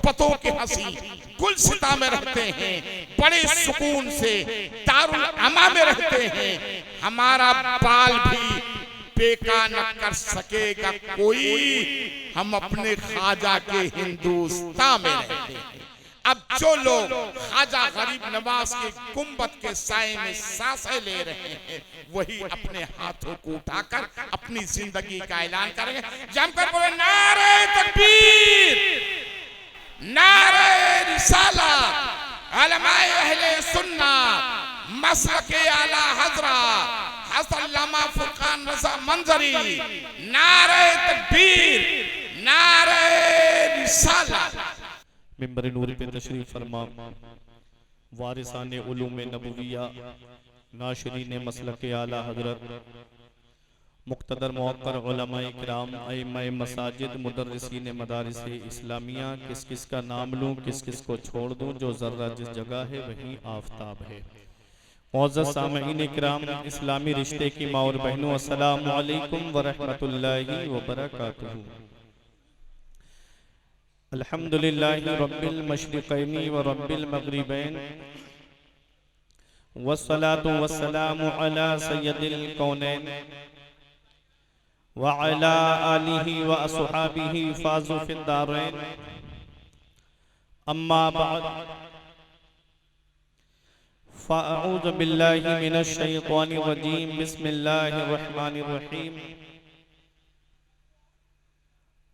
मोहब्बतों की हंसी गुलसिता में रहते हैं, बड़े सुकून से दारुल अमा में रहते हैं। हमारा बाल भी बेका न कर सकेगा कोई, हम अपने ख्वाजा के हिंदुस्तान में रहते हैं। अब जो लोग ख्वाजा गरीब नवाज के गुंबद के साए में सांसें ले रहे हैं, वही अपने हाथों को उठाकर अपनी जिंदगी का ऐलान करेंगे। जमकर बोले नारे तकबीर, नारे रिसालत, उलमाए अहले सुन्नत, मसलके आला हज़रत हज़रत फुरकान रज़ा मंजरी, नारे तकबीर, नारे रिसालत। मिंबर नूर पे तशरीफ फरमा वारिसाने उलूम नबविया, नाशरीन मसलके आला हज़रत, मुक़्तदर मुअक्कर उलमाए किराम, अइम्माए मसाजिद, मुदर्रिसीन मदारिस इस्लामिया, किस किस का नाम लूँ किस किस को छोड़ दूँ, जो ज़र्रा जिस जगह है वहीं आफताब है। मुअज़्ज़ज़ सामईन किराम, इस्लामी रिश्ते की माँ और बहनों, अस्सलामु अलैकुम व रहमतुल्लाहि व बरकातुहू। अल्हम्दुलिल्लाहि रब्बिल मशरिक़ैनि व रब्बिल मग़रिबैन, वस्सलातु वस्सलामु अला सय्यदिल कौनैन व अला आलिहि व अस्हाबिहि फाज़ु फिद दारैन, अम्मा बअद, फ़अऊज़ु बिल्लाहि मिनश शैतानिर रजीम, बिस्मिल्लाहिर रहमानिर रहीम।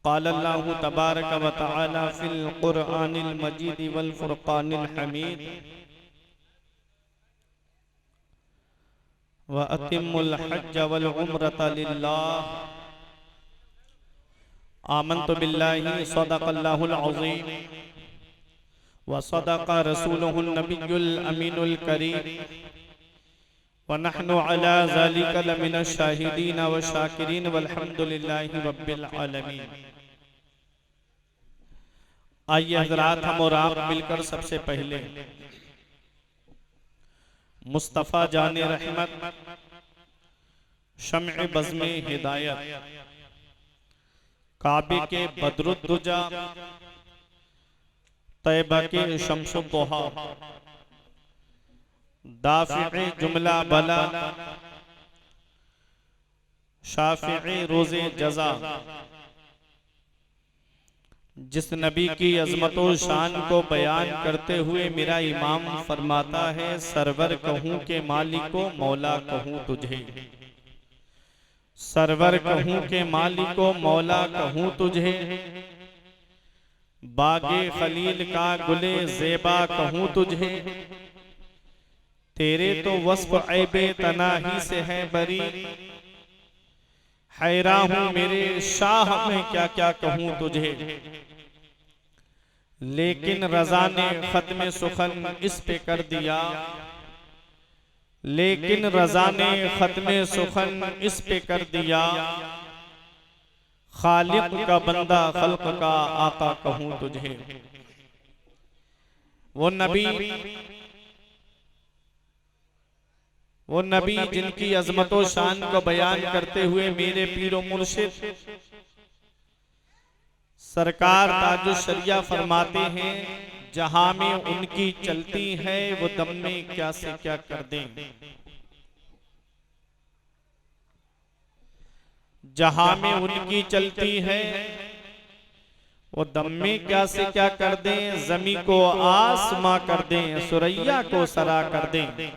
क़ाल अल्लाहु तबारक व तआला फ़िल क़ुरआनिल मजीद वल फ़ुरक़ानिल हमीद, व अतिम्मुल हज्ज वल उम्रता लिल्लाह, आमन्तु बिल्लाहि सदक़ल्लाहुल अज़ीम व सदक़ रसूलुहुन नबियुल अमीनुल करीम, व नहनु अला ज़ालिका लमिनश शाहिदीन व शाकिरीन वल्हम्दुलिल्लाहि रब्बिल आलमीन। आइए हज़रात, हम और आप मिलकर सबसे पहले मुस्तफ़ा जाने रहमत, शम्अ बज़्मे हिदायत, काबे के बद्रुद्दुजा, तैबा के शम्सुद्दुहा, दाफ़िए जुमला बला, शाफ़िए रोज़े जज़ा, जिस नबी की अज़मत व शान को बयान करते हुए मेरा इमाम फरमाता है, सरवर कहूँ के मालिको मौला कहूँ तुझे, सरवर कहूँ के मालिको मौला कहूँ तुझे, बागे खलील का गुले ज़ेबा कहूँ तुझे, तेरे तो वस्फ़ ऐबे तनाही से है बरी, हैरा हूँ मेरे शाह में क्या क्या कहूँ तुझे। लेकिन रज़ा ने ख़त्म सुखन इस पे कर दिया, लेकिन रज़ा ने ख़त्म सुखन इस पे कर दिया, खालिक का बंदा खल्क का आका कहूँ तुझे। वो नबी जिनकी अज़मत व शान को बयान करते हुए मेरे पीरो मुर्शिद सरकार ताजुश शरिया फरमाते हैं, जहां में उनकी चलती है वो दम में क्या से क्या कर दें, जहां में उनकी चलती है वो दम में क्या से क्या कर दें, ज़मी को आसमां कर दें, सुरैया को सरा कर दें,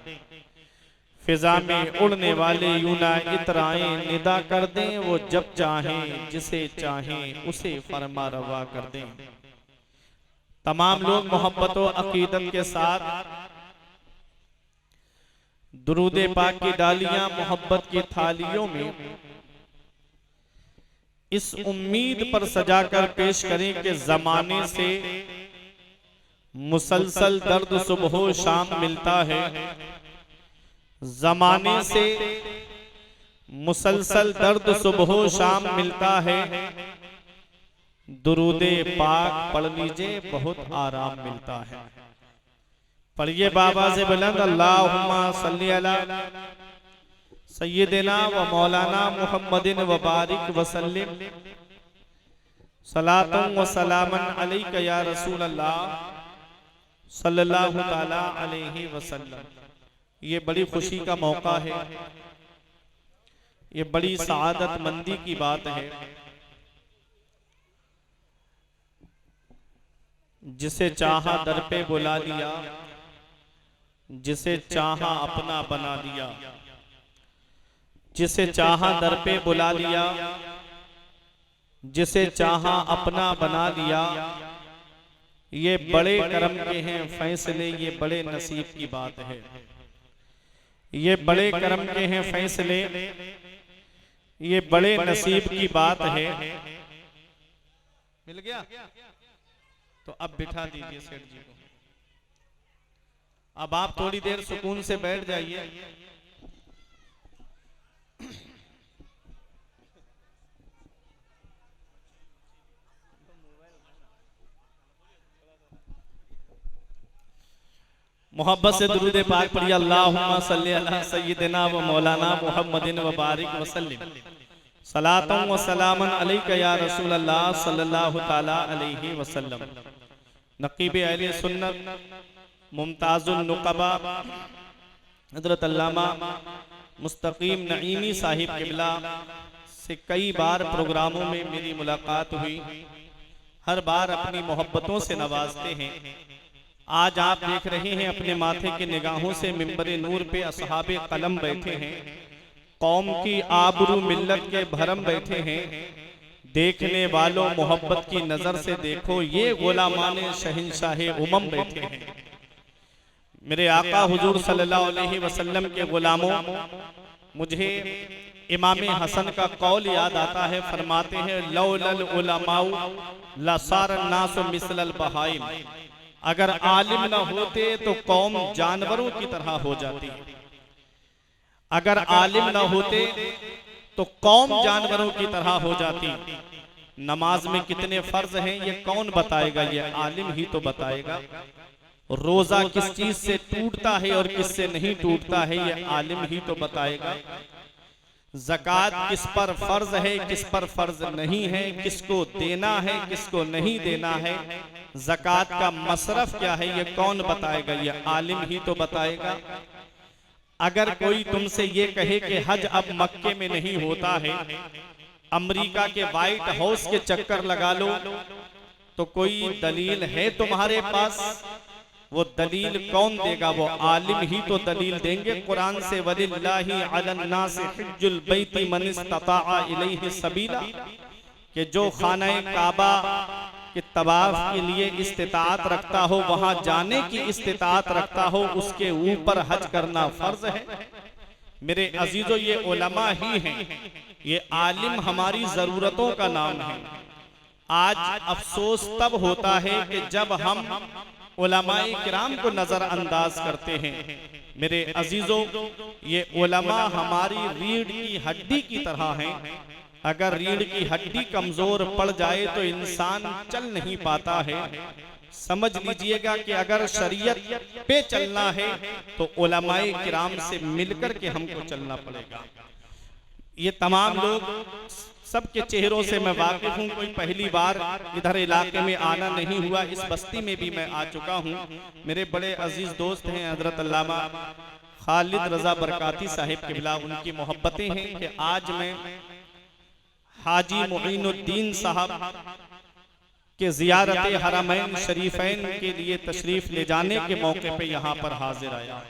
फिजा में उड़ने वाले यूना इतराएं निदा कर दें, वो जब चाहें जिसे चाहें उसे फरमा रवा कर दें। तमाम लोग मोहब्बत व अकीदत के साथ दुरूद पाक की डालियां मोहब्बत की थालियों में इस उम्मीद पर सजाकर पेश करें कि जमाने से मुसलसल दर्द सुबह शाम मिलता है, जमाने से मुसलसल दर्द सुबह शाम मिलता है, दुरूदे पाक पढ़ लीजिए बहुत आराम मिलता है। पढ़िए बाबा से बुलंद अल्लाहुम्मा सल्ली अला सय्यिदिना व मौलाना मुहम्मदिन व बारिक व सल्लिम सलातुन व सलामन अलैका या रसूल अल्लाह सल्लल्लाहु ताला अलैहि वसल्लम। ये बड़ी खुशी का मौका है, ये बड़ी सआदत मंदी की बात है। जिसे चाहा दर पे बुला लिया, जिसे चाहा अपना बना लिया। जिसे चाहा दर पे बुला लिया, जिसे चाहा अपना बना लिया। ये बड़े करम के हैं फैसले, ये बड़े नसीब की बात है। ये बड़े करम के हैं फैसले, ये बड़े नसीब की बात है। मिल गया तो अब बिठा दीजिए सेठ जी को। अब आप थोड़ी देर सुकून से बैठ जाइए। मोहब्बत से दुरूद पाक पढ़िए। अल्लाहुम्मा सल्ली अला सय्यिदिना व मौलाना मुहम्मदिन व बारिक वसल्लिम। सलातुन व सलामन अलैका या रसूल अल्लाह सल्लल्लाहु ताला अलैहि वसल्लम। नकीब अहले सुन्नत मुमताजुल नुक़बा हज़रत अल्लामा मुस्तकीम नईमी साहिब किबला से कई बार प्रोग्रामों में मेरी मुलाकात हुई। हर बार अपनी मोहब्बतों से नवाजते हैं। आज आप देख रहे हैं अपने माथे के निगाहों से मिंबरे नूर पे असहाबे कलम बैठे हैं, कौम की आबरू मिल्लत के भरम बैठे हैं। देखने वालों मोहब्बत की नजर से देखो, ये गुलामाने शहंशाहे उमम बैठे हैं। मेरे आका हुजूर सल्लल्लाहु अलैहि वसल्लम के गुलामों, मुझे इमाम हसन का कौल याद आता है। फरमाते हैं लौलल उलमाउ लसारन नासु मिसलल बहाइम। अगर आलिम न होते तो कौम जानवरों की तरह हो जाती। अगर आलिम न होते तो कौम जानवरों की तरह हो जाती। नमाज में कितने फर्ज हैं ये कौन बताएगा? ये आलिम ही तो बताएगा। रोजा किस चीज से टूटता है और किससे नहीं टूटता है ये आलिम ही तो बताएगा। ज़कात किस पर फर्ज है, किस पर फर्ज नहीं है, किसको देना है, किसको नहीं देना है, ज़कात का मसरफ क्या है ये कौन बताएगा? ये आलिम ही तो बताएगा। अगर कोई तुमसे ये कहे कि हज अब मक्के में नहीं होता है, अमेरिका के व्हाइट हाउस के चक्कर लगा लो, तो कोई दलील है तुम्हारे पास? वो दलील कौन देगा? वो आलिम ही तो दलील देंगे। कुरान से वलिल्लाहि अलन नास हिज्जुल बैति मन इस्तताअ इलैहि सबीला, कि जो खाना काबा के तवाफ के लिए इस्तिताअत रखता हो, वहां जाने की इस्तिताअत रखता हो, उसके ऊपर हज करना फर्ज है। मेरे अजीजों, ये उलमा ही हैं, ये आलिम हमारी जरूरतों का नाम है। आज अफसोस तब होता है कि जब हम उलमाए किराम को नजरअंदाज करते हैं। मेरे अजीजों, ये उलमा हमारी रीढ़ की हड्डी की तरह हैं। अगर रीढ़ की हड्डी कमजोर पड़ जाए तो इंसान चल नहीं पाता है। समझ लीजिएगा कि अगर शरीयत पे चलना है तो उलमाए किराम से मिलकर के हमको चलना पड़ेगा। ये तमाम लोग सबके चेहरों से मैं वाकिफ हूँ। कोई पहली बार इधर इलाके में आना नहीं हुआ। इस बस्ती में भी मैं आ चुका हूँ। मेरे बड़े अजीज दोस्त हैं हजरत अल्लामा खालिद रजा बरकाती साहिब किबला, उनकी मोहब्बतें हैं कि आज मैं हाजी मुईनुद्दीन साहब के ज़ियारत हरमैन शरीफैन के लिए तशरीफ ले जाने के मौके पे यहाँ पर हाजिर आया।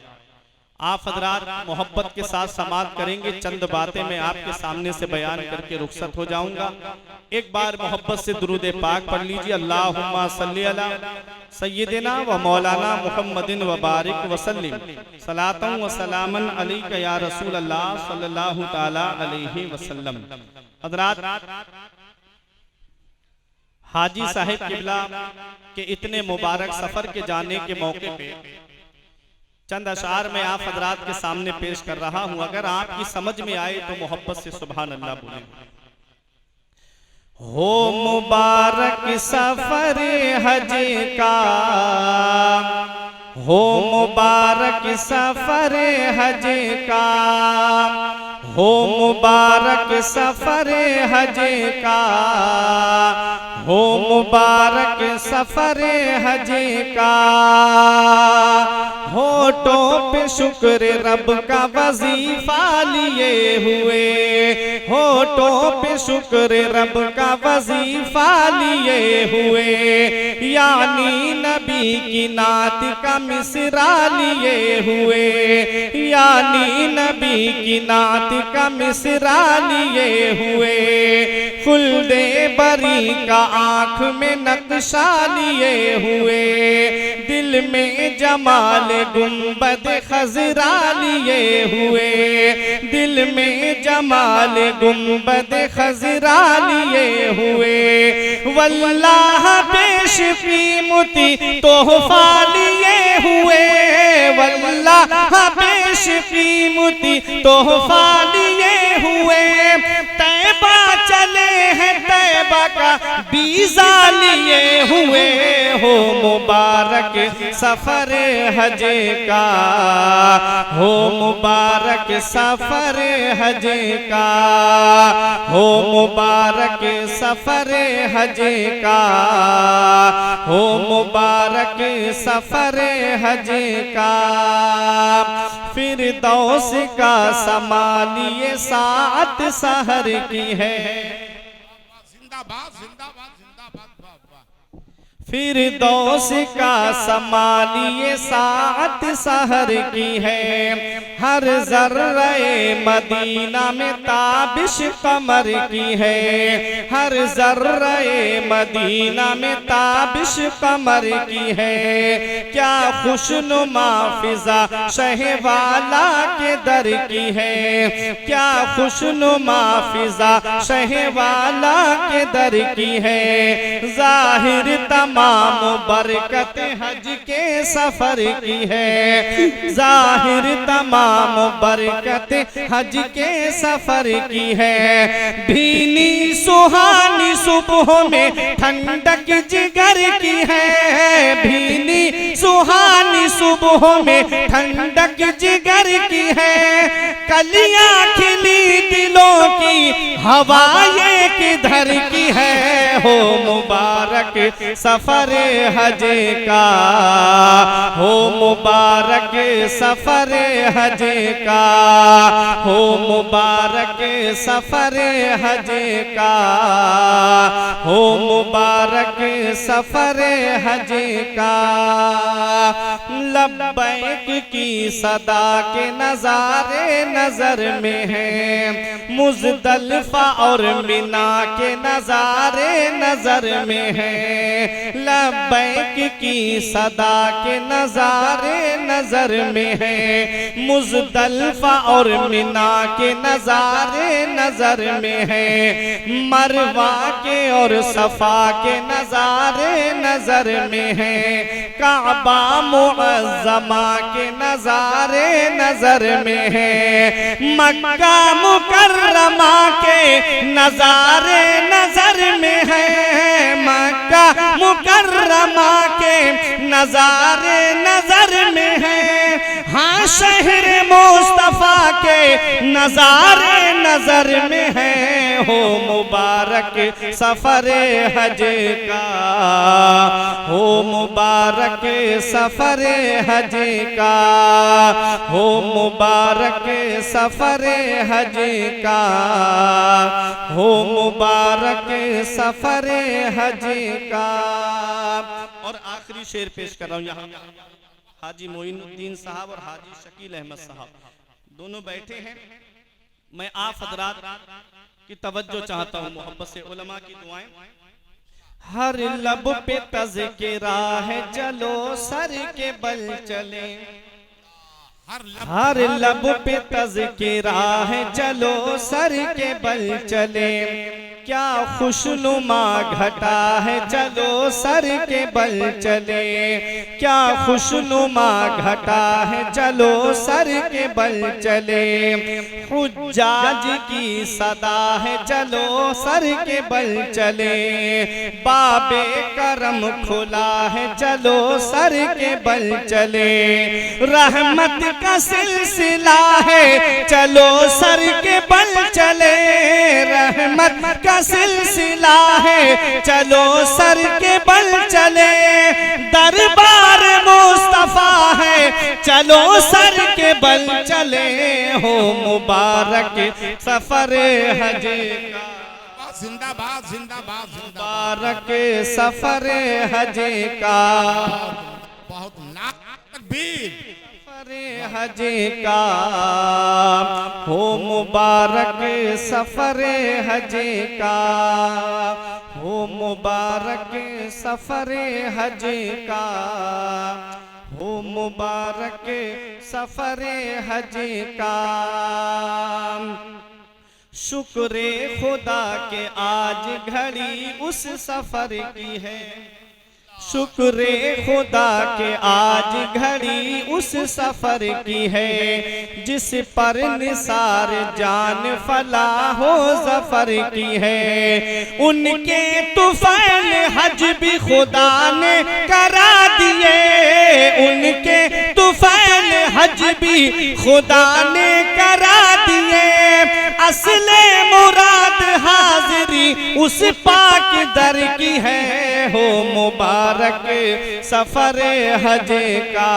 आप हजरात मोहब्बत के साथ समाअत करेंगे। चंद बातें मैं आपके सामने से बयान करके रुखसत हो जाऊंगा। एक बार मोहब्बत से दुरूद पाक पढ़ लीजिए। अल्लाहुम्मा सल्ली अला सय्यिदिना व मौलाना मुहम्मदिन व बारिक वसल्लिम। सलातुन व सलामन अलैका या रसूल अल्लाह सल्लल्लाहु ताला अलैहि वसल्लम। हजरात, हाजी साहिब किबला के इतने मुबारक सफर के जाने के मौके पे चंद अशार में आप हजरात के सामने पेश कर रहा हूं। अगर आपकी समझ में आए तो मोहब्बत से सुभान अल्लाह बोले। हो मुबारक सफर हज का, हो मुबारक सफर हज का, हो मुबारक सफर हज का, हो मुबारक सफर हज का। होठों पे शुक्र रब का वजीफा लिए हुए, होठों पे शुक्र रब का वजीफा लिए हुए, यानी नबी की नात का मिसरा लिए हुए, यानी नबी की नात का मिसरा लिए हुए। खुल्दे बरी का आँख में नक्शा लिए हुए, दिल में जमाल गुंबद खजरा लिए हुए, दिल में जमाल गुंबद खजरा लिए हुए। वल्लाह पेश कीमती तोहफा लिए हुए, वल्लाह पेश कीमती तोहफा लिए हुए। तैबा चले हैं, तैबा का वीज़ा लिए हुए, हो मुबारक सफर हज का, हो मुबारक सफर हज का, हो मुबारक सफर हज का, हो मुबारक सफर हज का। फिरदौस का समालिए सात सहर की है, जिंदाबाद जिंदाबाद जिंदाबाद। वाह वाह। फिरदौस का समालिए सात सहर की है, हर जर्रे मदीना में ताबिश कमर की है, हर जर्रे मदीना में ताबिश कमर की है। क्या खुशनुमा फिजा शहवाला के दर की है, क्या खुशनुमा फिजा शहवाला के दर की है। जाहिर तमाम बरकत हज के सफर की है, जाहिर तमाम बरकत हज के सफर की है। भीनी सुहानी सुबह में ठंडक जिगर की है, भीनी सुहानी सुबह में ठंडक जिगर की है। कलियां खिली दिलों की हवा ये किधर की है, हो मुबारक सफर हज का, हो मुबारक सफर हज का, हो मुबारक सफर हज का, हो मुबारक सफर हज का। लब्बैक की सदा के नजारे नजर में है, मुज़दलिफा और मिना के नजारे नजर में है। लब्बैक की सदा के नजारे नजर में है, मुज़दलिफा और मिना के नजारे नजर में है। मरवा के और सफा के नजारे नजर में है, काबा मुअज़्ज़मा के नजारे नजर में है। मक्का मुकर्रमा के नजारे नजर में है, मक्का मुकर्रमा के नजारे नजर में है। हाँ शहर मुस्तफा के नजारे नजर में है, हो मुबारक सफर हज का, हो मुबारक सफर हज का, हो मुबारक सफर हज का, हो मुबारक सफर हज का। और आखिरी शेर पेश कर रहा हूँ यहाँ, हाजी मोइनुद्दीन साहब और हाजी शकील अहमद साहब दोनों बैठे हैं। मैं आप हजरात की तवज्जो चाहता हूँ, मोहब्बत से उलमा की दुआएं। हर लब पे तज़किरा है, चलो सर के बल चले, हर लब पे तज़किरा है, चलो सर के बल चले। क्या खुशनुमा घटा है चलो सर के बल चले, क्या खुशनुमा घटा है चलो सर के बल चले, हुज्जाज की सदा है चलो सर के बल चले, बाबे करम खुला है चलो सर के बल चले, रहमत का सिलसिला है चलो सर के बल चले, रहमत का सिलसिला है चलो सर के बल चले, दरबार मुस्तफा है चलो सर के बल चले, हो मुबारक सफर हज का, जिंदाबाद जिंदाबाद मुबारक सफर हज का, बहुत तकबीर हज का, हो मुबारक सफर हज का, हो मुबारक सफर हज का, हो मुबारक सफर हज का। शुक्र खुदा के आज घड़ी उस सफर की है, शुक्र खुदा के आज घड़ी उस सफर की है, जिस पर निसार जान फलाहो जफर की है, उनके तुफैल हज भी खुदा ने करा दिए, उनके तुफैल हज भी खुदा ने करा दिए, असले मुराद हाजिरी उस पाक दर की है, हो मुबारक सफर हज का,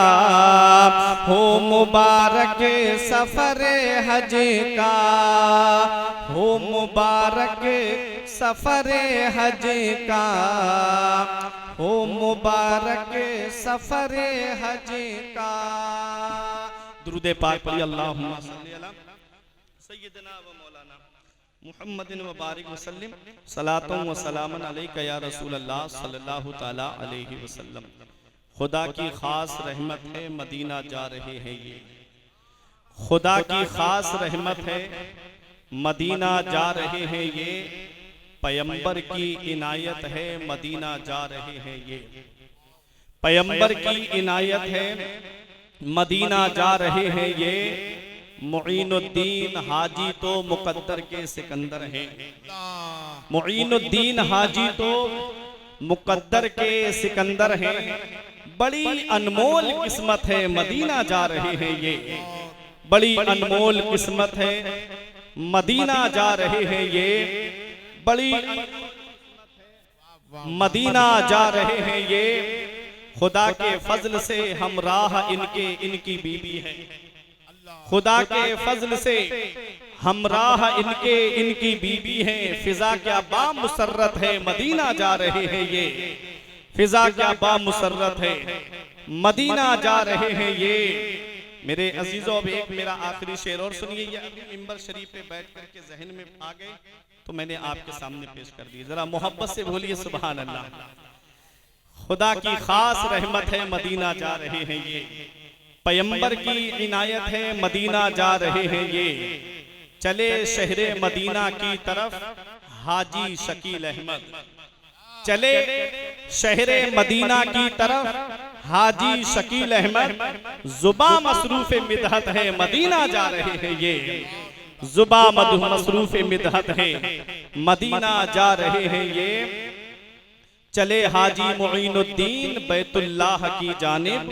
हो मुबारक सफर हज का, हो मुबारक सफर हज का, हो मुबारक सफर हज का। दुरूद पाक पढ़िए, अल्लाहुम्मा सल्ली अला सय्यिदना व मौलाना मुहम्मदिन व बारिक वसल्लम, सलातों व सलामन अलैका या रसूल अल्लाह सल्लल्लाहु ताला अलैहि वसल्लम। खुदा की खास रहमत है मदीना जा रहे हैं ये, खुदा की खास रहमत है मदीना जा रहे हैं ये, पैगंबर की इनायत है मदीना जा रहे हैं ये, पैगंबर की इनायत है मदीना जा रहे हैं ये, मुईनुद्दीन हाजी तो मुकद्दर के सिकंदर हैं, मुईनुद्दीन हाजी तो मुकद्दर के सिकंदर हैं, बड़ी अनमोल किस्मत है मदीना जा रहे हैं ये, बड़ी अनमोल किस्मत है मदीना जा रहे हैं ये, बड़ी मदीना जा रहे हैं ये, खुदा के फजल से हम राह इनके इनकी बीबी है, खुदा के फजल से हमराह इनके इनकी बीबी हैं, फिजा क्या बामुसर्रत है मदीना जा रहे हैं ये, फिजा क्या बामुसर्रत है मदीना जा रहे हैं ये। मेरे अजीजों, अब एक मेरा आखिरी शेर और सुनिए, ये अभी मिंबर शरीफ पे बैठ करके जहन में आ गए तो मैंने आपके सामने पेश कर दिए, जरा मोहब्बत से बोलिए सुभान अल्लाह। खुदा की खास रहमत है मदीना जा रहे हैं ये, पैगंबर की इनायत है मदीना जा रहे हैं ये, चले शहरे मदीना की तरफ हाजी शकील अहमद, चले शहरे मदीना की तरफ हाजी शकील अहमद, जुबा मसरूफ मिदहत है मदीना जा रहे हैं ये, जुबा मसरूफ मिदहत है मदीना जा रहे हैं ये, चले हाजी मुईनुद्दीन बैतुल्लाह की जानिब,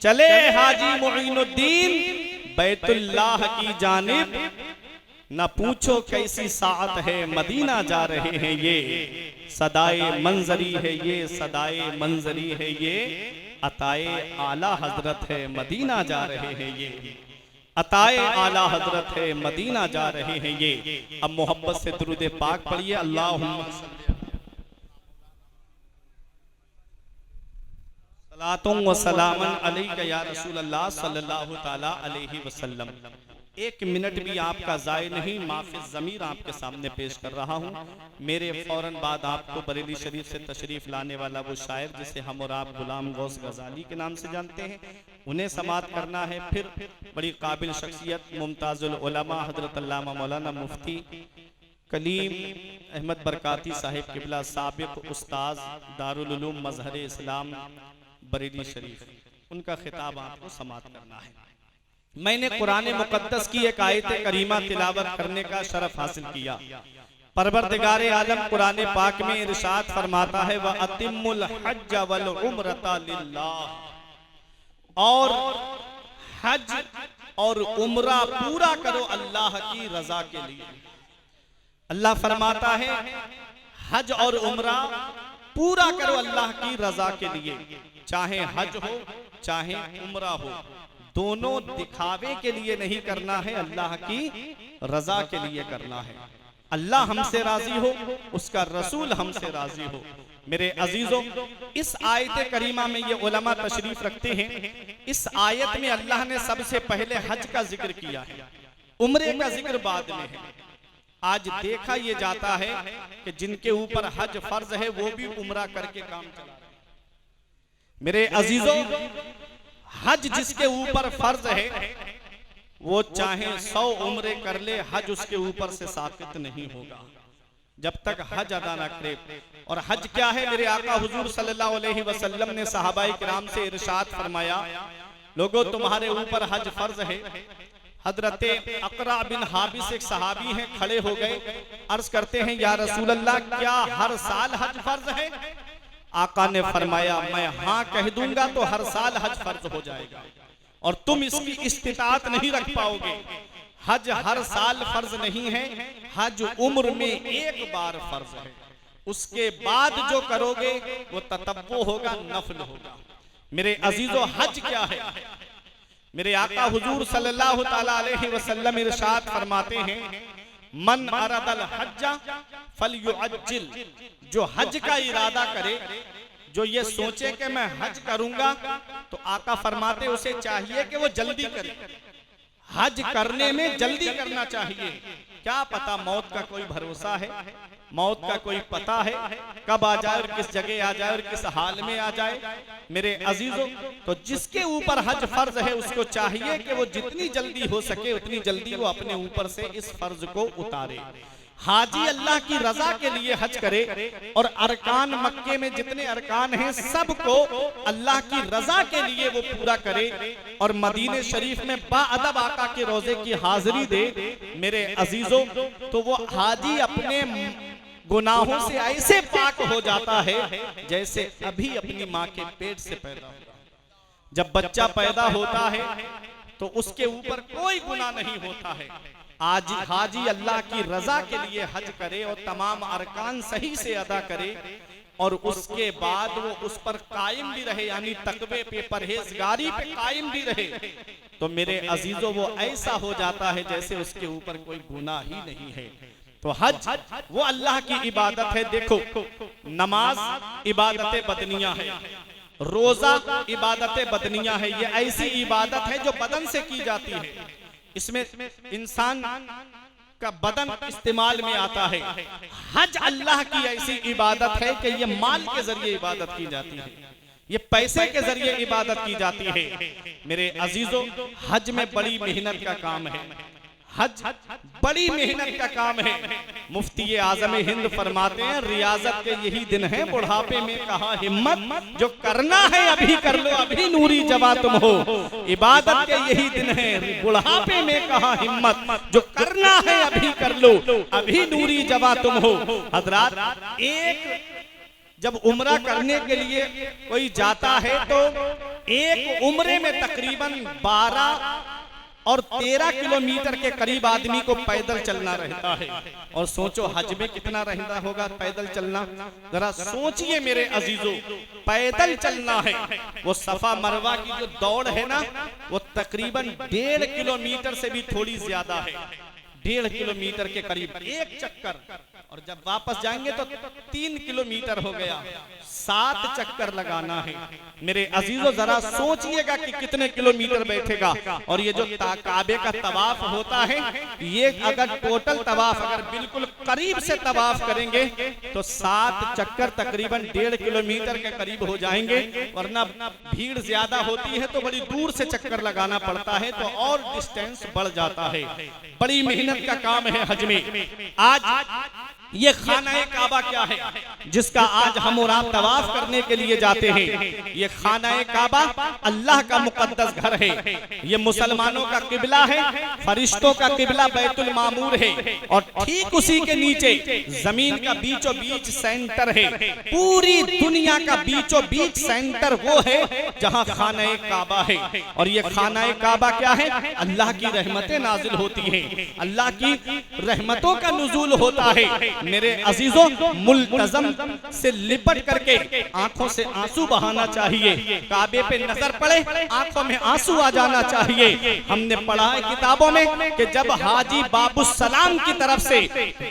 चले हाजी मुईनुद्दीन बैतुल्लाह की जानिब, न पूछो कैसी साअत है मदीना जा रहे हैं ये, सदाए मंजरी है ये, सदाए मंजरी है ये, अताए आला हजरत है मदीना जा रहे हैं ये, अताए आला हजरत है मदीना जा रहे हैं ये। अब मोहब्बत से दुरूद पाक पढ़िए, अल्लाहुम्मा सलातों व सलामन अलैका या रसूल अल्लाह सल्लल्लाहु ताला अलैहि वसल्लम। एक मिनट भी आपका ज़ाय नहीं, माफिज ज़मीर आपके सामने पेश कर रहा हूँ। मेरे फौरन बाद आपको बरेली शरीफ से तशरीफ लाने वाला वो शायर जिसे हम और आप गुलाम गौस गजाली के नाम से जानते हैं, उन्हें समात करना है। फिर बड़ी काबिल शख्सियत मुमताजुल उलमा हजरत अल्लामा मौलाना मुफ्ती कलीम अहमद बरकाती साहिब किबला साबिक उस्ताद दारुल उलूम मजहर इस्लाम बरेली शरीफ, उनका खिताब आपको समाप्त करना है। मैंने कुरान मुकद्दस की एक आयत करीमा तिलावत करने का शरफ हासिल किया। परवरदिगार आलम कुरान पाक में इरशाद फरमाता है, व अतिम्मुल हज्ज वल उम्रता लिल्लाह, और हज और उम्रा पूरा करो अल्लाह की रजा के लिए। अल्लाह फरमाता है हज और उम्रा पूरा करो अल्लाह की रजा के लिए, चाहे हज हो चाहे उम्रा हो, दोनों दिखावे के लिए नहीं करना है, अल्लाह की रजा के लिए करना है। अल्लाह हमसे राजी हो, उसका रसूल हमसे राजी हो। मेरे अजीजों, इस आयत करीमा में ये उलमा तशरीफ रखते हैं, इस आयत में अल्लाह ने सबसे पहले हज का जिक्र किया है, उम्रे का जिक्र बाद में है। आज देखा ये जाता है कि जिनके ऊपर हज फर्ज है वो भी उम्रा करके काम चला रहे हैं। मेरे अजीजों, हज जिसके ऊपर फर्ज है वो चाहे 100 उम्रे कर ले, हज उसके ऊपर से साबित नहीं होगा जब तक हज अदा न करे। और हज क्या है? मेरे आका हुजूर सल्लल्लाहु अलैहि वसल्लम ने सहाबाए किराम से इरशाद फरमाया, लोगों तुम्हारे ऊपर हज फर्ज है। हजरत अकरा बिन हाबिस एक सहाबी हैं, खड़े हो गए, अर्ज करते हैं या रसूल अल्लाह, क्या हर साल हज फर्ज है? आका ने फरमाया, मैं हाँ कह दूंगा तो हर साल हज फर्ज हो जाएगा और तुम इसकी इस्तिताअत नहीं रख पाओगे। हज हर साल फर्ज नहीं है, हज उम्र में एक बार फर्ज है, उसके बाद जो करोगे वो ततब्बो होगा, नफल होगा। मेरे अजीजों, हज क्या है? मेरे आका हुजूर सल्लल्लाहु ताला अलैहि वसल्लम इरशाद फरमाते हैं, मन अरदल हज्जा फलयुअज्जिल, जो हज का इरादा करे, जो ये सोचे कि मैं हज करूंगा, तो आका फरमाते उसे चाहिए कि वो जल्दी करे। हज करने में जल्दी करना चाहिए। क्या पता मौत का कोई भरोसा है, मौत का कोई पता है, कब आ जाए और किस जगह आ जाए और किस हाल में आ जाए। मेरे अजीजों, तो जिसके ऊपर हज फर्ज है उसको चाहिए कि वो जितनी जल्दी हो सके उतनी जल्दी वो अपने ऊपर से इस फर्ज को उतारे। हाजी अल्लाह की रजा के लिए हज करे और अरकान मक्के में जितने अरकान हैं सबको अल्लाह की रजा के लिए वो पूरा करे और मदीने शरीफ में बाअदब आका के रोजे की हाजिरी दे। मेरे अजीजों, तो वो हाजी अपने गुनाहों से ऐसे पाक हो जाता है जैसे अभी अपनी माँ के पेट से पैदा हुआ। जब बच्चा पैदा होता है तो उसके ऊपर कोई गुनाह नहीं होता है। आज हाजी अल्लाह की रजा के लिए हज करे और तमाम अरकान सही से अदा करे और उसके बाद वो उस पर कायम भी रहे, यानी तकवे पे, परहेजगारी पे कायम भी रहे, तो मेरे अजीजों वो ऐसा हो जाता है जैसे उसके ऊपर कोई गुनाह ही नहीं है। तो हज वो अल्लाह की इबादत है। देखो, नमाज इबादत बदनिया है, रोजा इबादत बदनिया है। ये ऐसी इबादत है जो बदन से की जाती है, इसमें इंसान का बदन इस्तेमाल में आता है। हज अल्लाह की ऐसी इबादत है कि ये माल के जरिए इबादत की जाती है, ये पैसे के जरिए इबादत की जाती है। मेरे अजीजों, हज में बड़ी मेहनत का काम है, हज बड़ी मेहनत का काम है। मुफ्ती आजम हिंद फरमाते हैं, रियाजत के यही दिन है, बुढ़ापे में कहा हिम्मत, जो करना है अभी कर लो, अभी नूरी जवा तुम हो। इबादत के यही दिन है, बुढ़ापे में कहा हिम्मत, जो करना है अभी कर लो, अभी नूरी जवा तुम हो। हजरात, एक जब उम्रा करने के लिए कोई जाता है तो एक उम्रे में तकरीबन 12 और 13 किलोमीटर के करीब आदमी को पैदल चलना रहता है। और सोचो हज में कितना रहता होगा पैदल चलना, जरा सोचिए मेरे अजीजों, पैदल चलना है। वो सफा मरवा की जो दौड़ है ना, वो तकरीबन 1.5 किलोमीटर से भी थोड़ी ज्यादा है, 1.5 किलोमीटर के करीब एक चक्कर, और जब वापस जाएंगे तो 3 किलोमीटर हो गया, 7 चक्कर लगाना है। मेरे अजीजों, जरा सोचिएगा कि कितने किलोमीटर बैठेगा। और ये जो काबे का तवाफ होता है, ये अगर टोटल तवाफ अगर बिल्कुल करीब से तवाफ करेंगे तो 7 चक्कर तकरीबन 1.5 किलोमीटर के करीब हो जाएंगे। वरना भीड़ ज्यादा होती है तो बड़ी दूर से चक्कर लगाना पड़ता है, तो और डिस्टेंस बढ़ जाता है। बड़ी मेहनत मेहनत का काम है हज में। आज ये खाना काबा क्या है जिसका आज हम और आप तवाफ करने के लिए जाते हैं। ये खाना काबा अल्लाह का मुकद्दस घर है। ये मुसलमानों का किबला है, फरिश्तों का किबला बैतुल मामूर है, और ठीक उसी के नीचे जमीन का बीचों बीच सेंटर है। पूरी दुनिया का बीचों बीच सेंटर वो है जहां खाना काबा है। और ये खाना काबा क्या है? अल्लाह की रहमतें नाजिल होती हैं, अल्लाह की रहमतों का नुज़ूल होता है। मेरे अजीजों, मुल्तज़म से लिपट करके आंखों से आंसू बहाना चाहिए। काबे पे नजर पड़े, आंखों में आंसू आ जाना चाहिए। हमने पढ़ा है किताबों में कि जब हाजी बाबू सलाम की तरफ से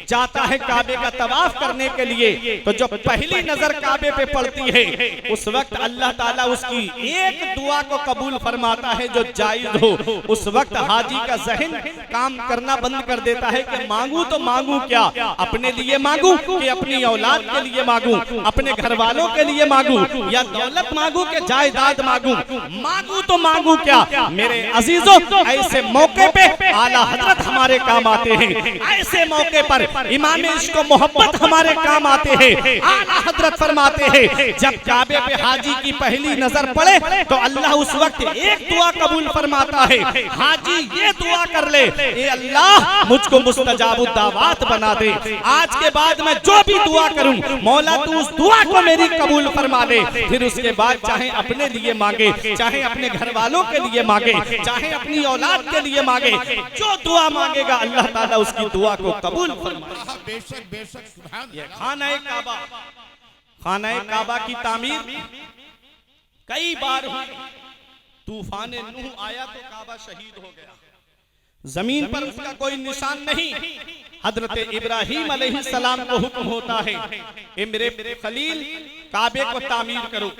जाता है काबे का तवाफ करने के लिए, तो जो पहली नजर काबे पे पड़ती है, उस वक्त अल्लाह ताला उसकी एक दुआ को कबूल फरमाता है जो जायज हो। उस वक्त हाजी का ज़हन काम करना बंद कर देता है कि मांगू तो मांगू क्या, अपने लिए मांगू कि अपनी औलाद के लिए मांगू, अपने घर वालों के लिए मांगू, या दौलत मांगू कि जायदाद मांगू, मांगू तो मांगू क्या। मेरे अजीजों, ऐसे मौके पे आला हजरत हमारे काम आते हैं। ऐसे मौके पर इमाम इश्क व मोहब्बत हमारे काम आते हैं। आला हजरत फरमाते हैं जब काबे पे हाजी की पहली नजर पड़े तो अल्लाह उस वक्त एक दुआ कबूल फरमाता है। हाजी ये दुआ कर ले, ए अल्लाह मुझको मुस्तजाबुद दावत बना दे। आज के बाद मैं जो भी दुआ करूं, मौला तू उस दुआ को मेरी कबूल फरमा ले। फिर उसके बाद चाहे अपने लिए मांगे, चाहे अपने घर वालों के लिए मांगे, चाहे अपनी औलाद के लिए मांगे, जो दुआ मांगेगा अल्लाह ताला उसकी दुआ को कबूल फरमाएगा। बेशक बेशक सुभान ये खाना काबा, खाना काबा की तामीर कई बार हुई। तूफान नूह आया तो काबा शहीद हो गया, जमीन पर उसका कोई निशान नहीं। हजरत इब्राहीम अलैहिस्सलाम को हुक्म होता है, ए मेरे खलील काबे को तामीर करो।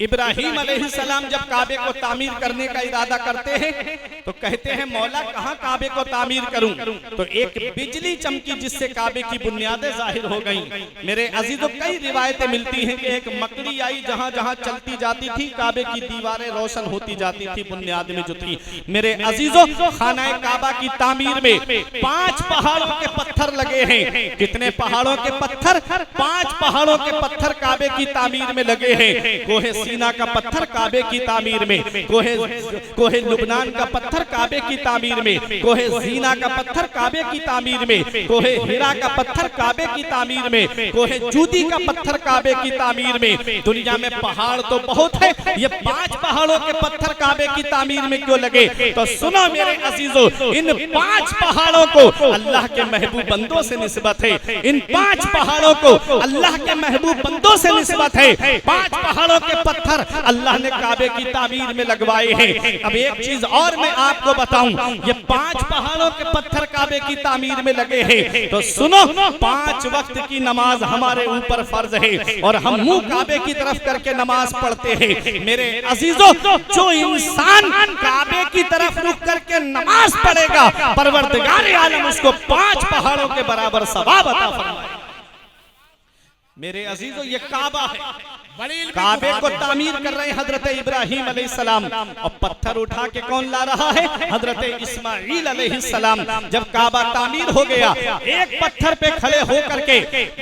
इब्राहीम अलैहिस्सलाम जब काबे को तामीर करने का इरादा करते हैं तो कहते हैं मौला कहाँ काबे को तामीर करूं? तो एक बिजली चमकी जिससे काबे की बुनियादें जाहिर हो गईं। मेरे अजीजों, कई रिवायतें मिलती हैं कि एक मकड़ी आई, जहां जहां चलती जाती थी काबे की दीवारें रोशन होती जाती थी बुनियाद में जो थी। मेरे अजीजों, खाना काबा की तामीर में 5 पहाड़ों के पत्थर लगे हैं। कितने पहाड़ों के पत्थर? 5 पहाड़ों के पत्थर काबे की तामीर में लगे हैं। कोहे सीना का पत्थर काबे की तामीर में, कोहे लुबनान का पत्थर काबे की तामीर में, कोहे जीना का पत्थर काबे की तामीर में, कोहे हीरा का पत्थर काबे की तामीर में, कोहे जूदी का पत्थर काबे की तामीर में। दुनिया में पहाड़ तो बहुत है, ये 5 पहाड़ों के पत्थर काबे की तामीर में क्यों लगे? तो सुनो मेरे अजीजों, इन 5 पहाड़ों को अल्लाह के महबूब बंदों से निस्बत है। इन 5 पहाड़ों को अल्लाह के महबूब बंदों से निस्बत है। 5 पहाड़ों के पत्थर अल्लाह ने काबे की तामीर में लगवाए हैं। अब एक चीज और मैं आपको बताऊं, ये 5 पहाड़ों के पत्थर काबे की तामीर में लगे हैं। तो सुनो, 5 वक्त की नमाज हमारे ऊपर फर्ज है और हम मुंह काबे की तरफ करके नमाज पढ़ते हैं। मेरे अजीजों, जो इंसान काबे की तरफ रुक करके नमाज पढ़ेगा, परवरदिगार आलम उसको 5 पहाड़ों के बराबर सवाब अता फरमाएगा। मेरे अजीजों, ये काबा है। काबे को तामीर कर रहे हैं हजरत इब्राहीम अलैहिस्सलाम, और पत्थर उठा के कौन ला रहा है? हजरत इस्माइल अलैहिस्सलाम। जब काबा तामीर हो गया, एक पत्थर पे खड़े होकर के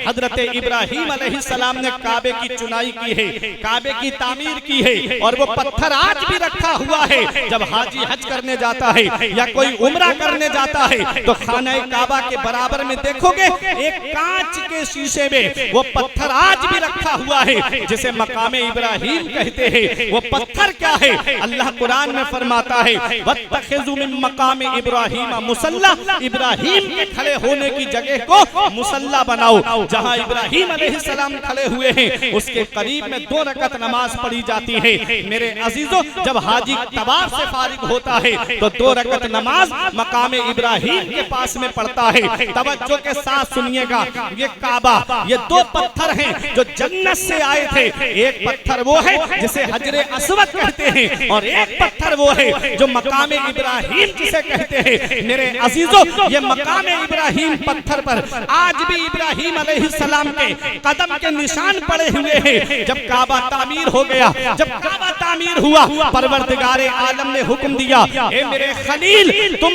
हजरत इब्राहीम अलैहिस्सलाम ने काबे की चुनाई की है, काबे की तामीर की है, और वो पत्थर आज भी रखा हुआ है। जब हाजी हज करने जाता है या कोई उम्रा करने जाता है तो खाना काबा के बराबर में देखोगे एक कांच के शीशे में वो पत्थर आज भी रखा हुआ है, जिसे मकामे इब्राहीम कहते हैं। वो पत्थर क्या है? अल्लाह कुरान में फरमाता है, वत्तखिज़ु मिन मकामे इब्राहीम मुसल्ला, इब्राहीम के खड़े होने की जगह को मुसल्ला बनाओ। जहां इब्राहीम अलैहिस्सलाम खड़े हुए हैं उसके करीब में 2 रकत नमाज पढ़ी जाती है। मेरे अजीजों, जब हाजी तवाफ से फारिग होता है तो 2 रकत नमाज मकामे इब्राहीम के पास में पढ़ता है। तवज्जो के साथ सुनिएगा, ये काबा, ये 2 पत्थर पत्थर हैं जो जन्नत से आए थे। एक पत्थर वो है जिसे हजरे अस्वद कहते हैं और एक पत्थर वो है जो मकाम इब्राहिम जिसे कहते हैं। मेरे अजीजों, ये मकाम इब्राहिम पत्थर पर आज भी इब्राहिम अलैहिस्सलाम के कदम के निशान पड़े हुए हैं। जब काबा तामीर हो गया, जब काबा तामीर हुआ, परवरदिगारे आलम ने हुक्म दिया, ए मेरे खलील, तुम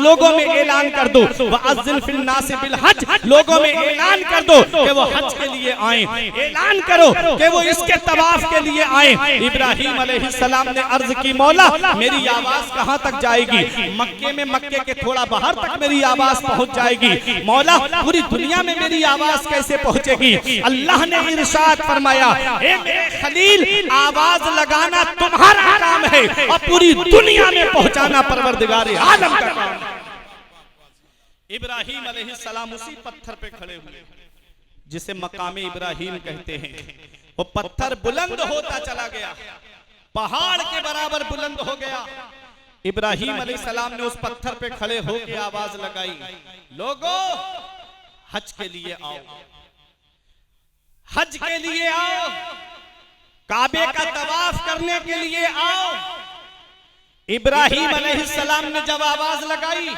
लोगों में ऐलान कर दो, वअज़्ज़िन फिल नास बिल हज, लोगों में ऐलान कर दो कि वो हज के लिए आए, ऐलान करो कि वो इसके तवाफ के लिए आए। इब्राहिम अलैहिस्सलाम ने अर्ज की, मौला मेरी आवाज कहां तक जाएगी? मक्के में, मक्के के थोड़ा बाहर तक मेरी आवाज पहुंच जाएगी। मौला पूरी दुनिया में मेरी आवाज कैसे पहुंचेगी? अल्लाह ने इरशाद फरमाया, ए मेरे खलील, आवाज लगाना तुम्हारा काम है और पूरी दुनिया में पहुंचाना परवरदिगारे आलम का काम है। इब्राहिम अलैहिस्सलाम उसी पत्थर पे खड़े हुए जिसे मकामे इब्राहिम कहते हैं। वो पत्थर बुलंद होता चला गया, पहाड़ के बराबर बुलंद हो गया। इब्राहिम अलैहिस्सलाम ने उस पत्थर पे खड़े होकर आवाज लगाई, लोगों हज के लिए आओ, हज के लिए आओ, काबे का तवाफ करने के लिए आओ। इब्राहिम अलैहिस्सलाम ने जब आवाज लगाई,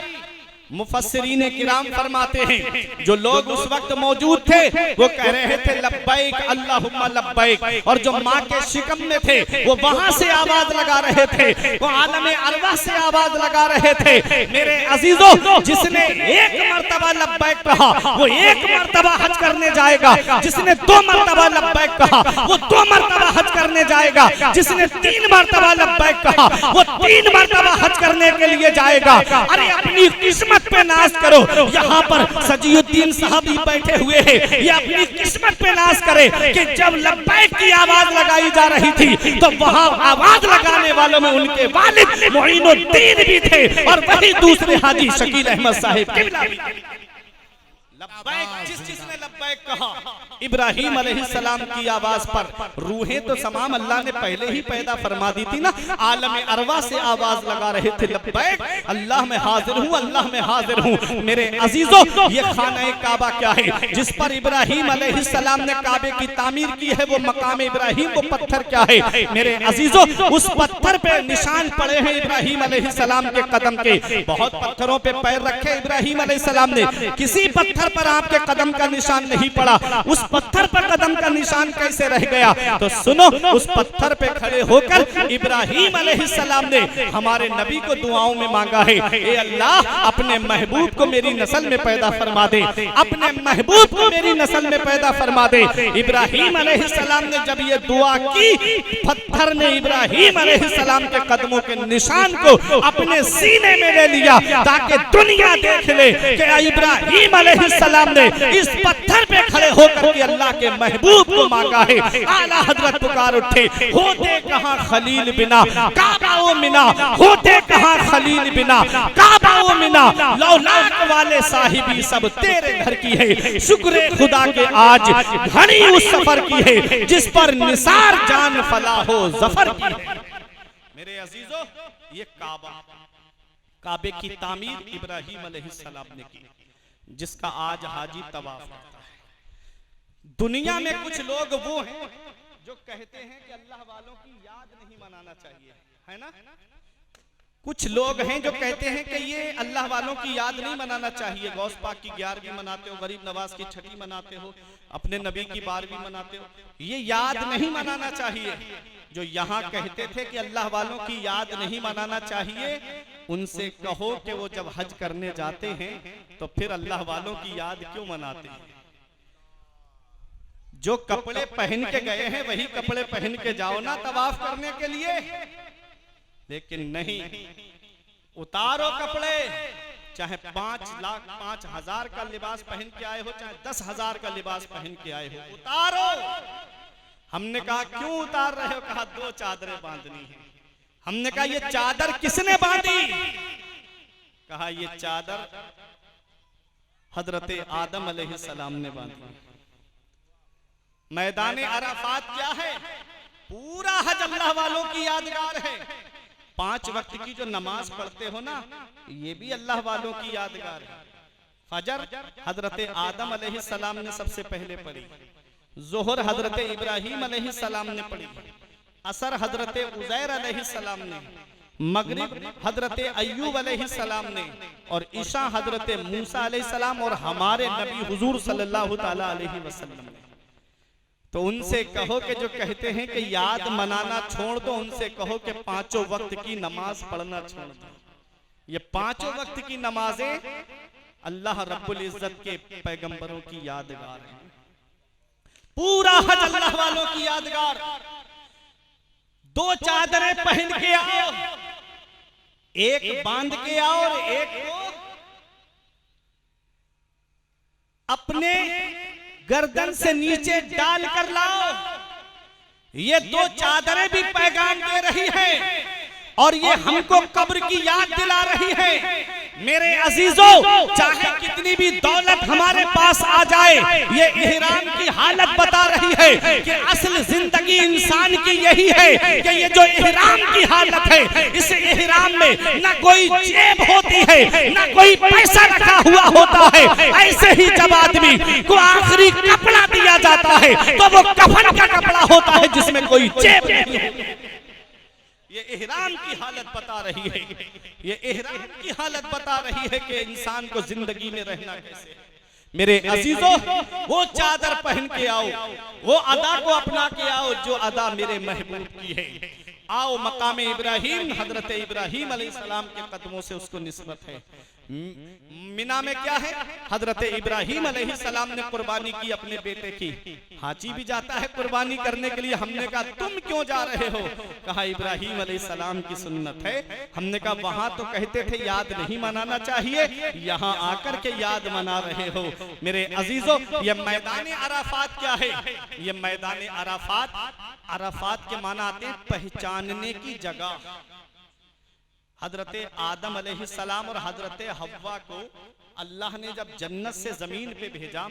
मुफस्सिरीन किराम फरमाते हैं जो लोग उस वक्त मौजूद थे वो कह रहे थे लब्बैक अल्लाहुम्मा लब्बैक, और जो माँ के शिकम में थे वो वहां से आवाज लगा रहे थे, वो आलमे अरवाह से आवाज लगा रहे थे। मेरे अजीजों, जिसने एक मर्तबा लब्बैक कहा वो एक मर्तबा हज करने जाएगा, जिसने 2 मर्तबा लब्बैक कहा वो 2 मर्तबा हज करने जाएगा, जिसने 3 मर्तबा लब्बैक कहा वो 3 मर्तबा हज करने के लिए जाएगा। अरे अपनी किस्मत पे नाज करो। यहाँ पर सजीउद्दीन साहब भी बैठे हुए हैं, ये अपनी किस्मत पे नाज करे कि जब लब्बैक की आवाज लगाई जा रही थी तो वहाँ आवाज लगाने वालों में उनके वालिद मोइनुद्दीन भी थे और वही दूसरे हाजी शकील अहमद साहिब किबला भी थे। लब्बैक, जिसने लब्बैक कहा, इब्राहिम अलैहिस्सलाम की आवाज पर रूहें तो तमाम अल्लाह ने पहले ही पैदा फरमा दी थी ना। आलम अरवा से आवाज लगा रहे थे, लब्बैक अल्लाह में हाजिर हूँ, अल्लाह में हाजिर हूँ। मेरे अजीजों, ये खाना काबा क्या है जिस पर इब्राहिम अलैहिस्सलाम ने काबे की तामीर की है? वो मकाम इब्राहिम, वो पत्थर क्या है? मेरे अजीजों, उस पत्थर पे निशान पड़े हैं इब्राहिम अलैहिस्सलाम के कदम के। बहुत पत्थरों पे पैर रखे इब्राहिम अलैहिस्सलाम ने, किसी पत्थर पर आपके कदम का निशान नहीं पड़ा। उस पत्थर पर कदम का निशान कैसे रह गया? तो सुनो, उस पत्थर पे खड़े होकर इब्राहिम अलैहिस्सलाम ने हमारे नबी को दुआओं में मांगा है, ए अल्लाह अपने महबूब को मेरी नस्ल में पैदा फरमा दे, अपने महबूब को मेरी नस्ल में पैदा फरमा दे। इब्राहिम अलैहिस्सलाम ने जब ये दुआ की, पत्थर ने इब्राहिम अलैहिस्सलाम के कदमों के निशान को अपने सीने में ले लिया ताकि दुनिया देख ले कि इब्राहिम अलैहिस्सलाम ने इस पत्थर पे खड़े होकर के अल्लाह के महबूब को मांगा है। आला हजरत पुकार उठे, होते कहां खलील बिना काबा ओ मिना, होते कहां खलील बिना काबा ओ मिना, लौलाक वाले साहिबी सब तेरे घर की है। शुक्र खुदा के आज घड़ी उस सफर की है जिस पर निसार जान फला हो जफर की है। मेरे अजीजों, ये काबे की तामीर इब्राहिम अलैहिस्सलाम ने की, जिसका आज हाजी तवाफ करता है। दुनिया में कुछ लोग वो हैं जो कहते हैं कि अल्लाह वालों की याद नहीं मनाना चाहिए, है ना? कुछ लोग हैं जो कहते हैं कि ये अल्लाह वालों की याद नहीं मनाना चाहिए। गौस पाक की 11वीं मनाते हो, गरीब नवाज की 6ठी मनाते हो, अपने नबी की 12वीं मनाते हो, ये याद नहीं मनाना चाहिए। जो यहाँ कहते थे कि अल्लाह वालों की याद नहीं मनाना चाहिए, उनसे कहो कि वो जब हज करने जाते हैं तो फिर अल्लाह वालों की याद क्यों मनाते हैं? जो कपड़े पहन के गए हैं वही कपड़े पहन के जाओ ना तवाफ करने के लिए। लेकिन नहीं, उतारो कपड़े, चाहे 5,00,000 का लिबास पहन के आए हो, चाहे 10,000 का लिबास पहन के आए हो, उतारो। हमने कहा क्यों उतार रहे हो? कहा 2 चादरें बांधनी है। हमने कहा ये चादर किसने बांधी? कहा ये चादर हजरत आदम अलैहिस्सलाम ने बांधी। मैदान अराफात क्या है? पूरा हज अल्लाह वालों की यादगार है। 5 वक्त की जो नमाज पढ़ते हो ना, ये भी अल्लाह वालों की यादगार है। फजर हजरत आदम अलैहिस्सलाम ने सबसे पहले पढ़ी, जोहर हजरत इब्राहीम अलैहिस्सलाम ने पढ़ी, असर हजरत उज़ैर अलैहिस्सलाम ने, मगरिब हजरत अय्यूब अलैहिस्सलाम ने, और ईशा हजरत मूसा अलैहिस्सलाम और हमारे नबी हुजूर सल्लल्लाहु ताला अलैहि वसल्लम ने। तो उनसे कहो कि जो कहते हैं कि याद मनाना छोड़ दो, उनसे कहो कि पांचों वक्त की नमाज पढ़ना छोड़ दो। ये पांचों वक्त की नमाजें अल्लाह रब्बुल इज्जत के पैगंबरों की यादगार है। पूरा हज अल्लाह वालों की यादगार। दो चादरें पहन के आओ, एक बांध के आओ और एक को अपने गर्दन से नीचे डाल कर लाओ। ये दो चादरें भी पैगाम दे रही हैं और ये हमको कब्र की याद दिला रही है। मेरे अजीजों, चाहे कितनी भी दौलत हमारे पास आ जाए, ये इहराम की हालत बता रही है कि असल जिंदगी इंसान की यही है कि ये जो इहराम की हालत है, इस इहराम में ना कोई जेब होती है, ना कोई पैसा रखा हुआ होता है। ऐसे ही जब आदमी को आखिरी कपड़ा दिया जाता है तो वो कफन का कपड़ा होता है जिसमें कोई जेब नहीं है। ये इहराम की हालत बता रही है, ये इहराम की हालत बता रही है कि इंसान को जिंदगी में रहना कैसे। मेरे अजीजों, वो चादर पहन के आओ, वो अदा को अपना के आओ जो अदा मेरे महबूब की है। आओ मकाम इब्राहीम, हजरत इब्राहीम अलैहिस्सलाम के कदमों से उसको निस्बत है। मिना में क्या है, हजरत इब्राहीम अलैहिस्सलाम ने कुर्बानी की अपने बेटे की। हाजी भी जाता है कुर्बानी करने के लिए। हमने कहा तुम क्यों जा रहे हो? कहा इब्राहीम अलैहिस्सलाम की सुन्नत है। हमने कहा वहां तो कहते थे याद नहीं मनाना चाहिए, यहाँ आकर के याद मना रहे हो। मेरे अजीजों, ये मैदान अराफात क्या है? ये मैदान अराफात के माना आते हैं पहचानने की जगह। हजरत आदम अलैहिस्सलाम और हजरत हव्वा को अल्लाह ने जब जन्नत से जमीन पे भेजा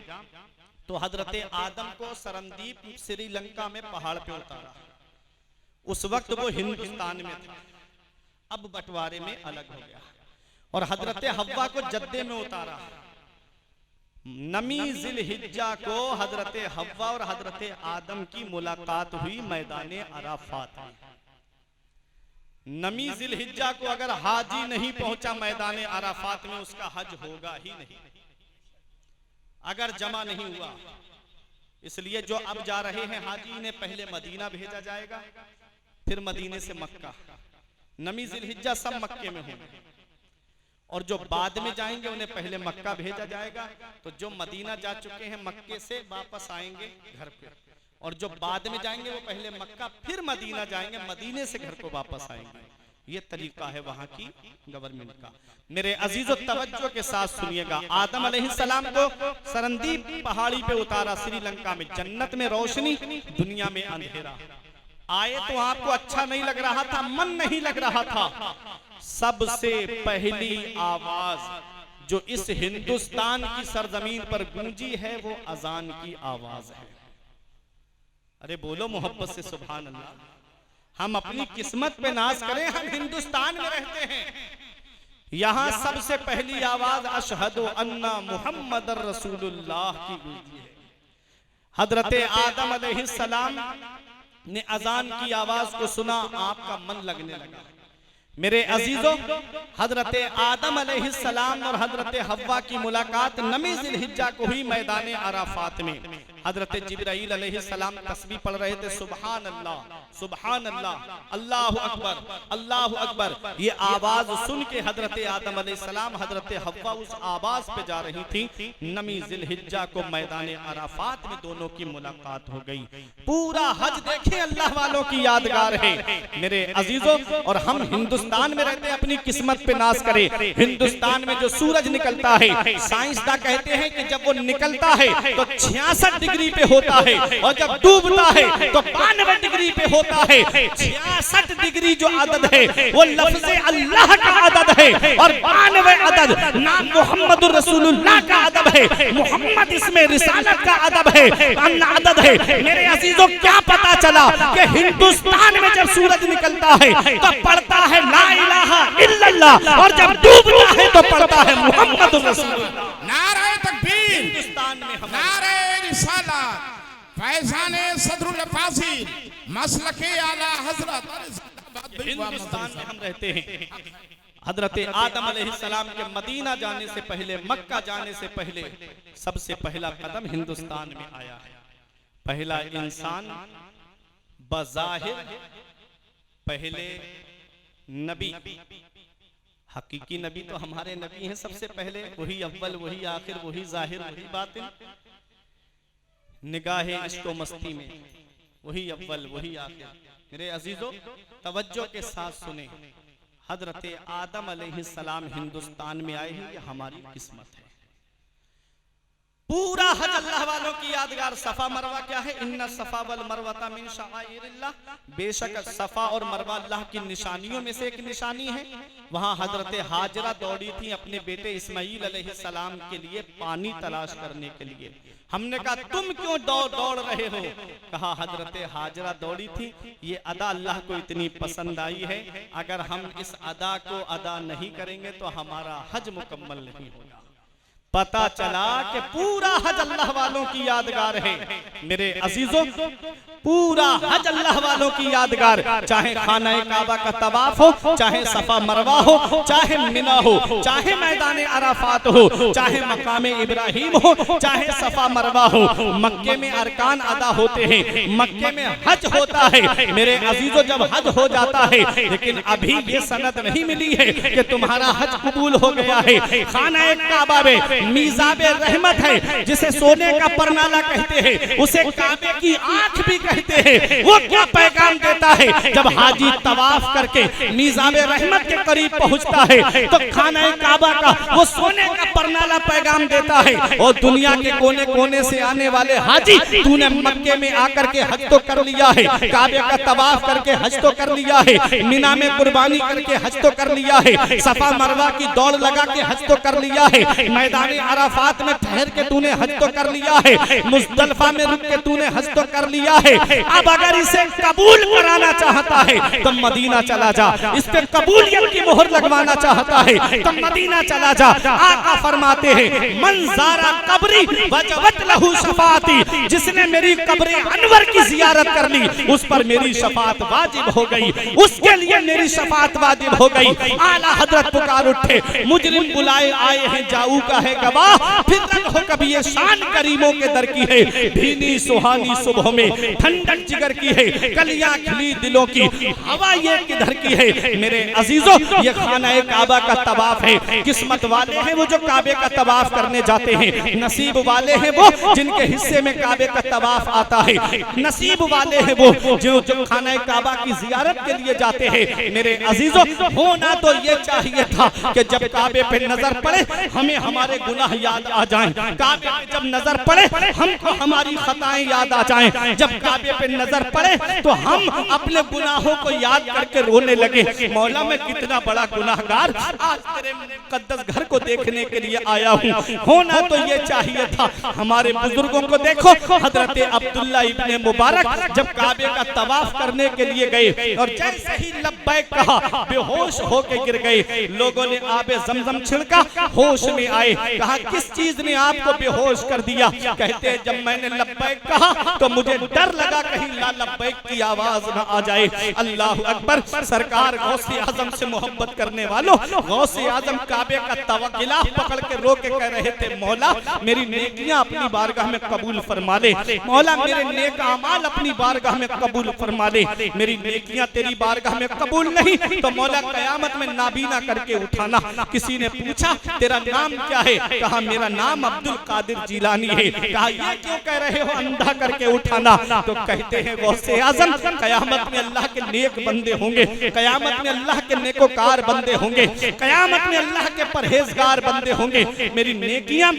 तो हजरत आदम को सरनदीप श्रीलंका में पहाड़ पे उतारा। उस वक्त वो हिंदुस्तान में था, अब बंटवारे में अलग हो गया। और हजरत हव्वा को जद्दे में उतारा। नमी जिलहिज्जा को हजरत हव्वा और हजरत आदम की मुलाकात हुई मैदान अराफात में। नमी जिलहिज्जा को अगर हाजी नहीं पहुंचा मैदान अराफात में, उसका हज होगा ही नहीं, अगर जमा नहीं हुआ। इसलिए जो अब जा रहे हैं हाजी, ने पहले मदीना भेजा जाएगा, फिर मदीने से मक्का। नमी जिलहिज्जा सब मक्के में होंगे, और जो बाद में जाएंगे उन्हें पहले मक्का भेजा जाएगा। तो जो मदीना जा चुके हैं मक्के से वापस आएंगे घर पे, और जो बाद में जाएंगे वो पहले मक्का फिर मदीना जाएंगे, मदीने से घर को वापस आएंगे। ये तरीका है वहां की गवर्नमेंट का। मेरे अजीजों, तवज्जो के साथ सुनिएगा। आदम अलैहिस्सलाम को सरनदीप पहाड़ी पे उतारा श्रीलंका में। जन्नत में रोशनी, दुनिया में अंधेरा। आए तो आपको अच्छा नहीं लग रहा था, मन नहीं लग रहा था। सबसे पहली आवाज जो इस हिंदुस्तान की सरजमीन पर गूंजी है वो अजान की आवाज है। अरे बोलो मोहब्बत से सुभान अल्लाह। हम अपनी किस्मत पे नाज करें, हम हिंदुस्तान में रहते हैं। यहां सबसे पहली आवाज अशहदु अन्ना मुहम्मदर रसूलुल्लाह की गूंजी है। हजरत आदम अलैहिस्सलाम ने अजान की आवाज को सुना, आपका मन लगने लगा। मेरे अजीजों, हजरत आदम अलैहिस्सलाम और हजरत हव्वा की मुलाकात नमी जिलहिज्जा को हुई मैदान अराफात में। हजरत जिब्राइल अलैहिस्सलाम तस्बीह पढ़ रहे थे, सुभान अल्लाह सुभान अल्लाह, अल्लाहु अकबर अल्लाहु अकबर। ये आवाज सुन के हजरत आदम अलैहिस्सलाम, हजरत हव्वा उस आवाज पे जा रही थी। नमी जिलहिज्जा को मैदान अराफात में दोनों की मुलाकात हो गई। पूरा हज देखें, अल्लाह वालों की यादगार है। मेरे अजीजों, और हम हिंदुस्तान में रहते हैं, अपनी किस्मत पे नाज करें। हिंदुस्तान में जो सूरज निकलता है, साइंसदान कहते हैं कि जब वो निकलता है तो 66 डिग्री पे होता है, और जब डूबता है तो 92 डिग्री पे होता है। 66 डिग्री जो अदद है वो लफ्ज़ अल्लाह का अदद है, और 92 अदद नाम मोहम्मद रसूलुल्लाह का अदद है। मोहम्मद इसमें रिसालत का अदद है, अदद है। मेरे अजीजों, क्या पता चला कि हिंदुस्तान में जब सूरज निकलता है तो पढ़ता है ला इलाहा इल्लल्लाह, और जब डूबता है तो पढ़ता है मोहम्मद रसूलुल्लाह। हिंदुस्तान में हमारे नारे रिसालत, फैज़ाने सदरुल फाज़िल, मसलके आला हज़रत। हिंदुस्तान में हम रहते हैं। हजरत आदम अलैहिस्सलाम के मदीना जाने से पहले, मक्का जाने से पहले सबसे पहला कदम हिंदुस्तान में आया है। पहला इंसान बज़ाहिर पहले नबी, हकीकी नबी तो हमारे नबी हैं सबसे पहले, वही अव्वल, वही आखिर, वही जाहिर, वही बातिन। निगाहे इश्क़ो मस्ती में वही अव्वल, वही आखिर। मेरे अजीजों, तवज्जो के साथ सुने, हजरत आदम अलैहिस्सलाम हिंदुस्तान में आए हैं, ये हमारी किस्मत है। पूरा हज अल्लाह वालों की यादगार। सफा मरवा क्या है? इन्ना सफा वल मरवता मिन शाइरिल्लाह, बेशक सफा और मरवा अल्लाह की निशानियों में से एक निशानी है। वहां हजरत हाजरा दौड़ी थी अपने बेटे इस्माईल अलैहिस्सलाम के लिए पानी तलाश करने के लिए। हमने कहा तुम क्यों दौड़ रहे हो? कहा हजरत हाजरा दौड़ी थी, ये अदा अल्लाह को इतनी पसंद आई है, अगर हम इस अदा को अदा नहीं करेंगे तो हमारा हज मुकम्मल नहीं होगा। पता चला कि पूरा हज अल्लाह वालों की यादगार है। मेरे अजीजों, पूरा हज अल्लाह वालों की यादगार, चाहे खाना काबा का तवाफ हो, चाहे सफा मरवा हो, चाहे मिना हो, चाहे मैदान अराफात हो, चाहे मकाम इब्राहिम हो, चाहे सफा मरवा हो। मक्के में अरकान अदा होते हैं, मक्के में हज होता है। मेरे अजीजों, जब हज हो जाता है, लेकिन अभी ये सनद नहीं मिली है कि तुम्हारा हज कबूल हो गया है। खाना काबा में मीज़ाबे रहमत है, जिसे सोने का परनाला कहते हैं, उसे काबे की आंख भी कहते हैं। वो क्या पैगाम देता है? जब हाजी तवाफ करके मीज़ाबे रहमत के करीब पहुंचता है तो खाना काबा का वो सोने का परनाला पैगाम देता है, और दुनिया के कोने कोने से आने वाले हाजी, तूने मक्के में आकर के हज तो कर लिया है, काबे का तवाफ करके हज तो कर लिया है, मिना में कुर्बानी करके हज तो कर लिया है, सफा मरवा की दौड़ लगा के हज तो कर लिया है, मैदान अराफात में ठहर के तूने हज तो कर लिया है, मुज़दलिफा में रुक के तूने हज तो कर लिया है। अब अगर इसे कबूल कराना चाहता है तो मदीना चला जा, इस पे कबूलियत की मोहर लगवाना चाहता है तो मदीना चला जा। आका फरमाते हैं, मन ज़ारा कब्री वजबत लहू शफाअती, जिसने मेरी कब्र अनवर की जियारत कर ली, उस पर मेरी शफाअत वाजिब हो गई, उसके लिए मेरी शफाअत वाजिब हो गई। आला हजरत पुकार उठे, मुजरिम बुलाए आए हैं, जाऊ का है गवाह, फिर तक हो कभी ये शान करीमों के दर की है। भीनी सुहानी सुबह में ठंडक जिगर की है, कलियां खिली दिलों की, हवा ये किधर की है। मेरे अजीजों, ये खाना काबा का तवाफ है। किस्मत वाले हैं वो जो काबे का तवाफ करने जाते हैं, नसीब वाले हैं वो जिनके हिस्से में काबे का तवाफ आता है, नसीब वाले हैं वो जो खाना काबा की जियारत के लिए जाते हैं। मेरे अजीजों, होना तो ये चाहिए था कि जब काबे पे नजर पड़े हमें हमारे गुनाह याद आ जाएं, काबे पे जब नजर पड़े हमको हमारी खताएं याद आ जाएं, जब काबे पे नजर पड़े तो हम अपने गुनाहों को याद करके रोने लगे, मौला मैं कितना बड़ा गुनाहगार आज तेरे मुकद्दस घर को देखने के लिए आया हूँ। होना तो ये चाहिए था। हमारे बुजुर्गों को देखो, हजरत अब्दुल्ला इब्ने मुबारक जब काबे का तवाफ करने के लिए गए और जैसे ही लब्बैक कहा, बेहोश होके गिर गए। लोगों ने आबे ज़मज़म छिड़का, होश में आए। कहा किस चीज ने आपको बेहोश कर दिया? कहते हैं जब मैंने लब्बैक कहा तो मुझे डर लगा कहीं ला लब्बैक की आवाज न आ जाए। अल्लाह अकबर। सरकार गौसे आजम से मोहब्बत करने वालों, गौसे आजम काबे का तवक्किला पकड़ के रो के कह रहे थे, मौला मेरी नेकियां अपनी बारगाह में कबूल फरमा ले, मौला मेरे नेक अमाल अपनी बारगाह में कबूल फरमा ले। मेरी नेकियां तेरी बारगाह में कबूल नहीं तो मौला कयामत में नाबीना करके उठाना। किसी ने पूछा तेरा नाम क्या है? कहा मेरा नाम अब्दुल कादिर जिलानी है। कहा ये क्यों कह रहे हो अंधा करके उठाना? तो कहते हैं गौसे आजम कयामत में अल्लाह के नेक बंदे होंगे, कयामत में अल्लाह के नेकोकार बंदे होंगे, कयामत में अल्लाह के परहेजगार बंदे होंगे। मेरी नेकियां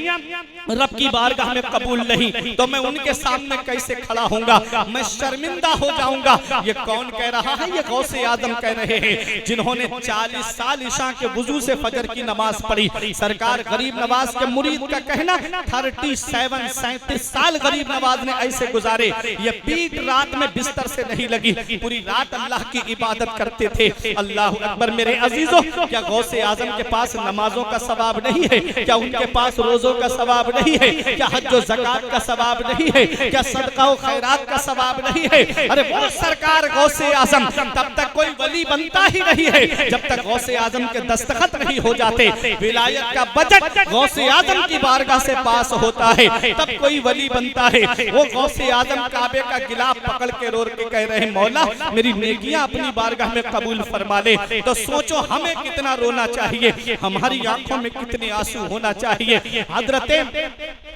रब की बारगाह में कबूल नहीं तो मैं उनके सामने कैसे खड़ा होऊंगा? मैं शर्मिंदा हो जाऊंगा। ये कौन कह रहा है? ये गौसे आजम कह रहे हैं जिन्होंने 40 साल ईशा के वुजू से फजर की नमाज पढ़ी। सरकार गरीब नवाज नवाज के मुरीद का कहना 37 साल गरीब नवाज ने ऐसे गुजारे। ये पीठ रात में बिस्तर से नहीं लगी, पूरी रात अल्लाह की इबादत करते थे। अल्लाह अकबर। मेरे अजीजों, क्या गौसे आजम के पास नमाजों का सवाब नहीं है? क्या उनके पास रोजों का सवाब नहीं है? क्या हज और ज़कात का सवाब नहीं है? क्या सदका और खैरात का सवाब नहीं है? अरे वो सरकार गौसे आजम, तब तक कोई वली बनता ही नहीं है जब तक गौसे आजम के दस्तखत नहीं हो जाते। विलायत का बजट गौसे आजम की बारगाह से पास होता है तब कोई वली बनता है। वो गौसे आजम काबे का गिलाफ पकड़ के रो के कह रहे हैं, मौला मेरी नेकियां अपनी बारगाह में कबूल फरमा ले। तो सोचो हमें कितना रोना चाहिए, हमारी आंखों में कितने आंसू होना चाहिए। हजरत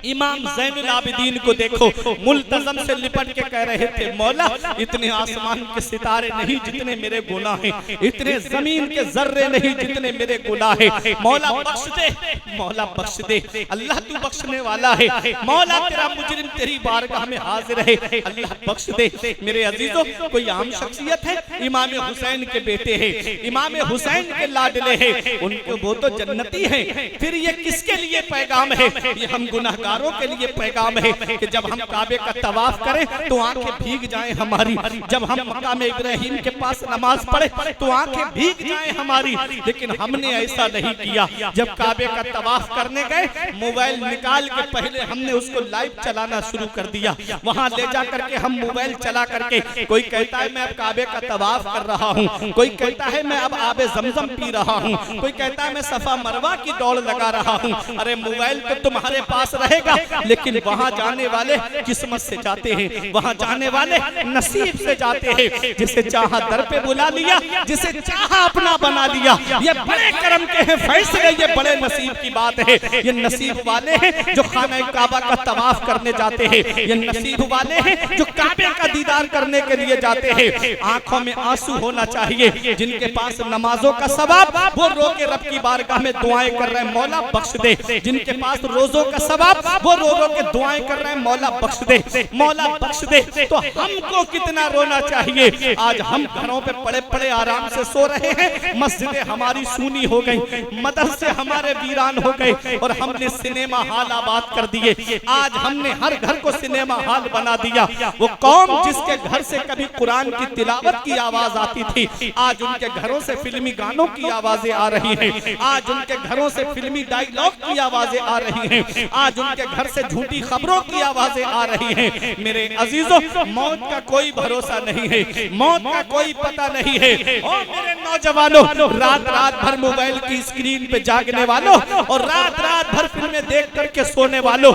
इमाम ज़ैनुल आबिदीन को देखो, मुल्तज़म से लिपट के कह रहे थे, मौला इतने आसमान के सितारे नहीं जितने मेरे गुनाह हैं, इतने जमीन के जर्रे नहीं जितने मेरे गुनाह हैं। मौला बख्श दे, मौला बख्श दे। अल्लाह तू बख्शने वाला है। मौला तेरा मुजरिम तेरी बारगाह में हाजिर है, अल्लाह बख्श दे। मेरे अजीजों, कोई आम शख्सियत है? इमाम हुसैन के बेटे हैं, इमाम हुसैन के लाडले हैं, उनको वो तो जन्नती हैं। फिर ये किसके लिए पैगाम है? ये हम गुनाहगारों के लिए पैगाम है कि जब हम काबे का तवाफ करें तो आंखें भीग जाएं हमारी, जब हम मकाम इब्राहिम के पास नमाज पढ़े तो आंखें भीग जाएं हमारी। लेकिन हमने ऐसा नहीं किया। जब काबे का तवाफ करने गए, मोबाइल निकाल के पहले हमने उसको लाइव चलाना शुरू कर दिया। वहां ले जा करके हम मोबाइल चला करके, कोई कहता है मैं अब काबे का तवाफ कर रहा हूँ, कोई कहता है मैं अब आबे ज़मज़म पी रहा हूँ, कोई कहता है मैं सफा मरवा की दौड़ लगा रहा हूँ। अरे मोबाइल तो तुम्हारे पास रहेगा, लेकिन वहां जाने वाले किस्मत से जाते हैं, वहां जाने वाले नसीब से जाते हैं। जिसे चाहा दर पे बुला लिया, जिसे चाहा अपना बना लिया। ये बड़े करम के हैं फैसले, ये बड़े नसीब की बात है। ये नसीब वाले हैं जो खाना काबा का तवाफ करने जाते हैं, ये नसीब वाले हैं जो काबे का दीदार करने के लिए जाते हैं। आंखों में आंसू होना चाहिए। जिनके पास नमाजों का सवाब, वो रो के रब की बारगाह में दुआएं कर रहे हैं, मौला बख्श दे। जिनके पास रोजों का सवाब, वो रो रो के दुआएं कर रहे हैं, मौला बख्श दे, मौला बख्श दे। तो हमको कितना रोना चाहिए। आज हम घरों पे पड़े पड़े आराम से सो रहे हैं, मस्जिदें हमारी सूनी हो गई, मदरसे हमारे वीरान हो गए और हमने सिनेमा हॉल आबाद कर दिए। आज हमने हर घर को सिनेमा हॉल बना दिया। वो कौम जिसके घर से कभी कुरान की तिलावत की आवाज आती थी, आज उनके घरों से फिल्मी गानों की आवाजें आ रही हैं। आज उनके घरों से फिल्मी डायलॉग की आवाजें आ रही हैं। आज उनके घर से झूठी खबरों की आवाजें आ रही हैं। मेरे अजीजों, मौत का कोई भरोसा नहीं है, मौत का कोई पता नहीं है। और मेरे नौजवानों, रात रात भर मोबाइल की स्क्रीन पे जागने वालों और रात रात भर फिल्में देख करके सोने वालों,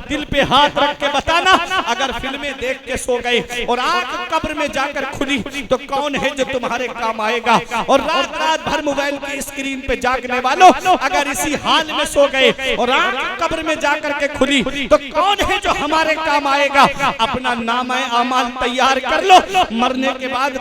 दिल पे हाथ रख के बताना, अगर फिल्में देख के सो गए और आंख कब्र में जाकर खुली तो कौन है जो तुम्हारे काम आएगा? और रात रात भर मोबाइल की स्क्रीन पे जागने वालों, अगर इसी हाल में सो गए और आंख कब्र में जाकर के खुली तो कौन है जो हमारे काम आएगा? अपना नामा अमाल तैयार कर लो। मरने के बाद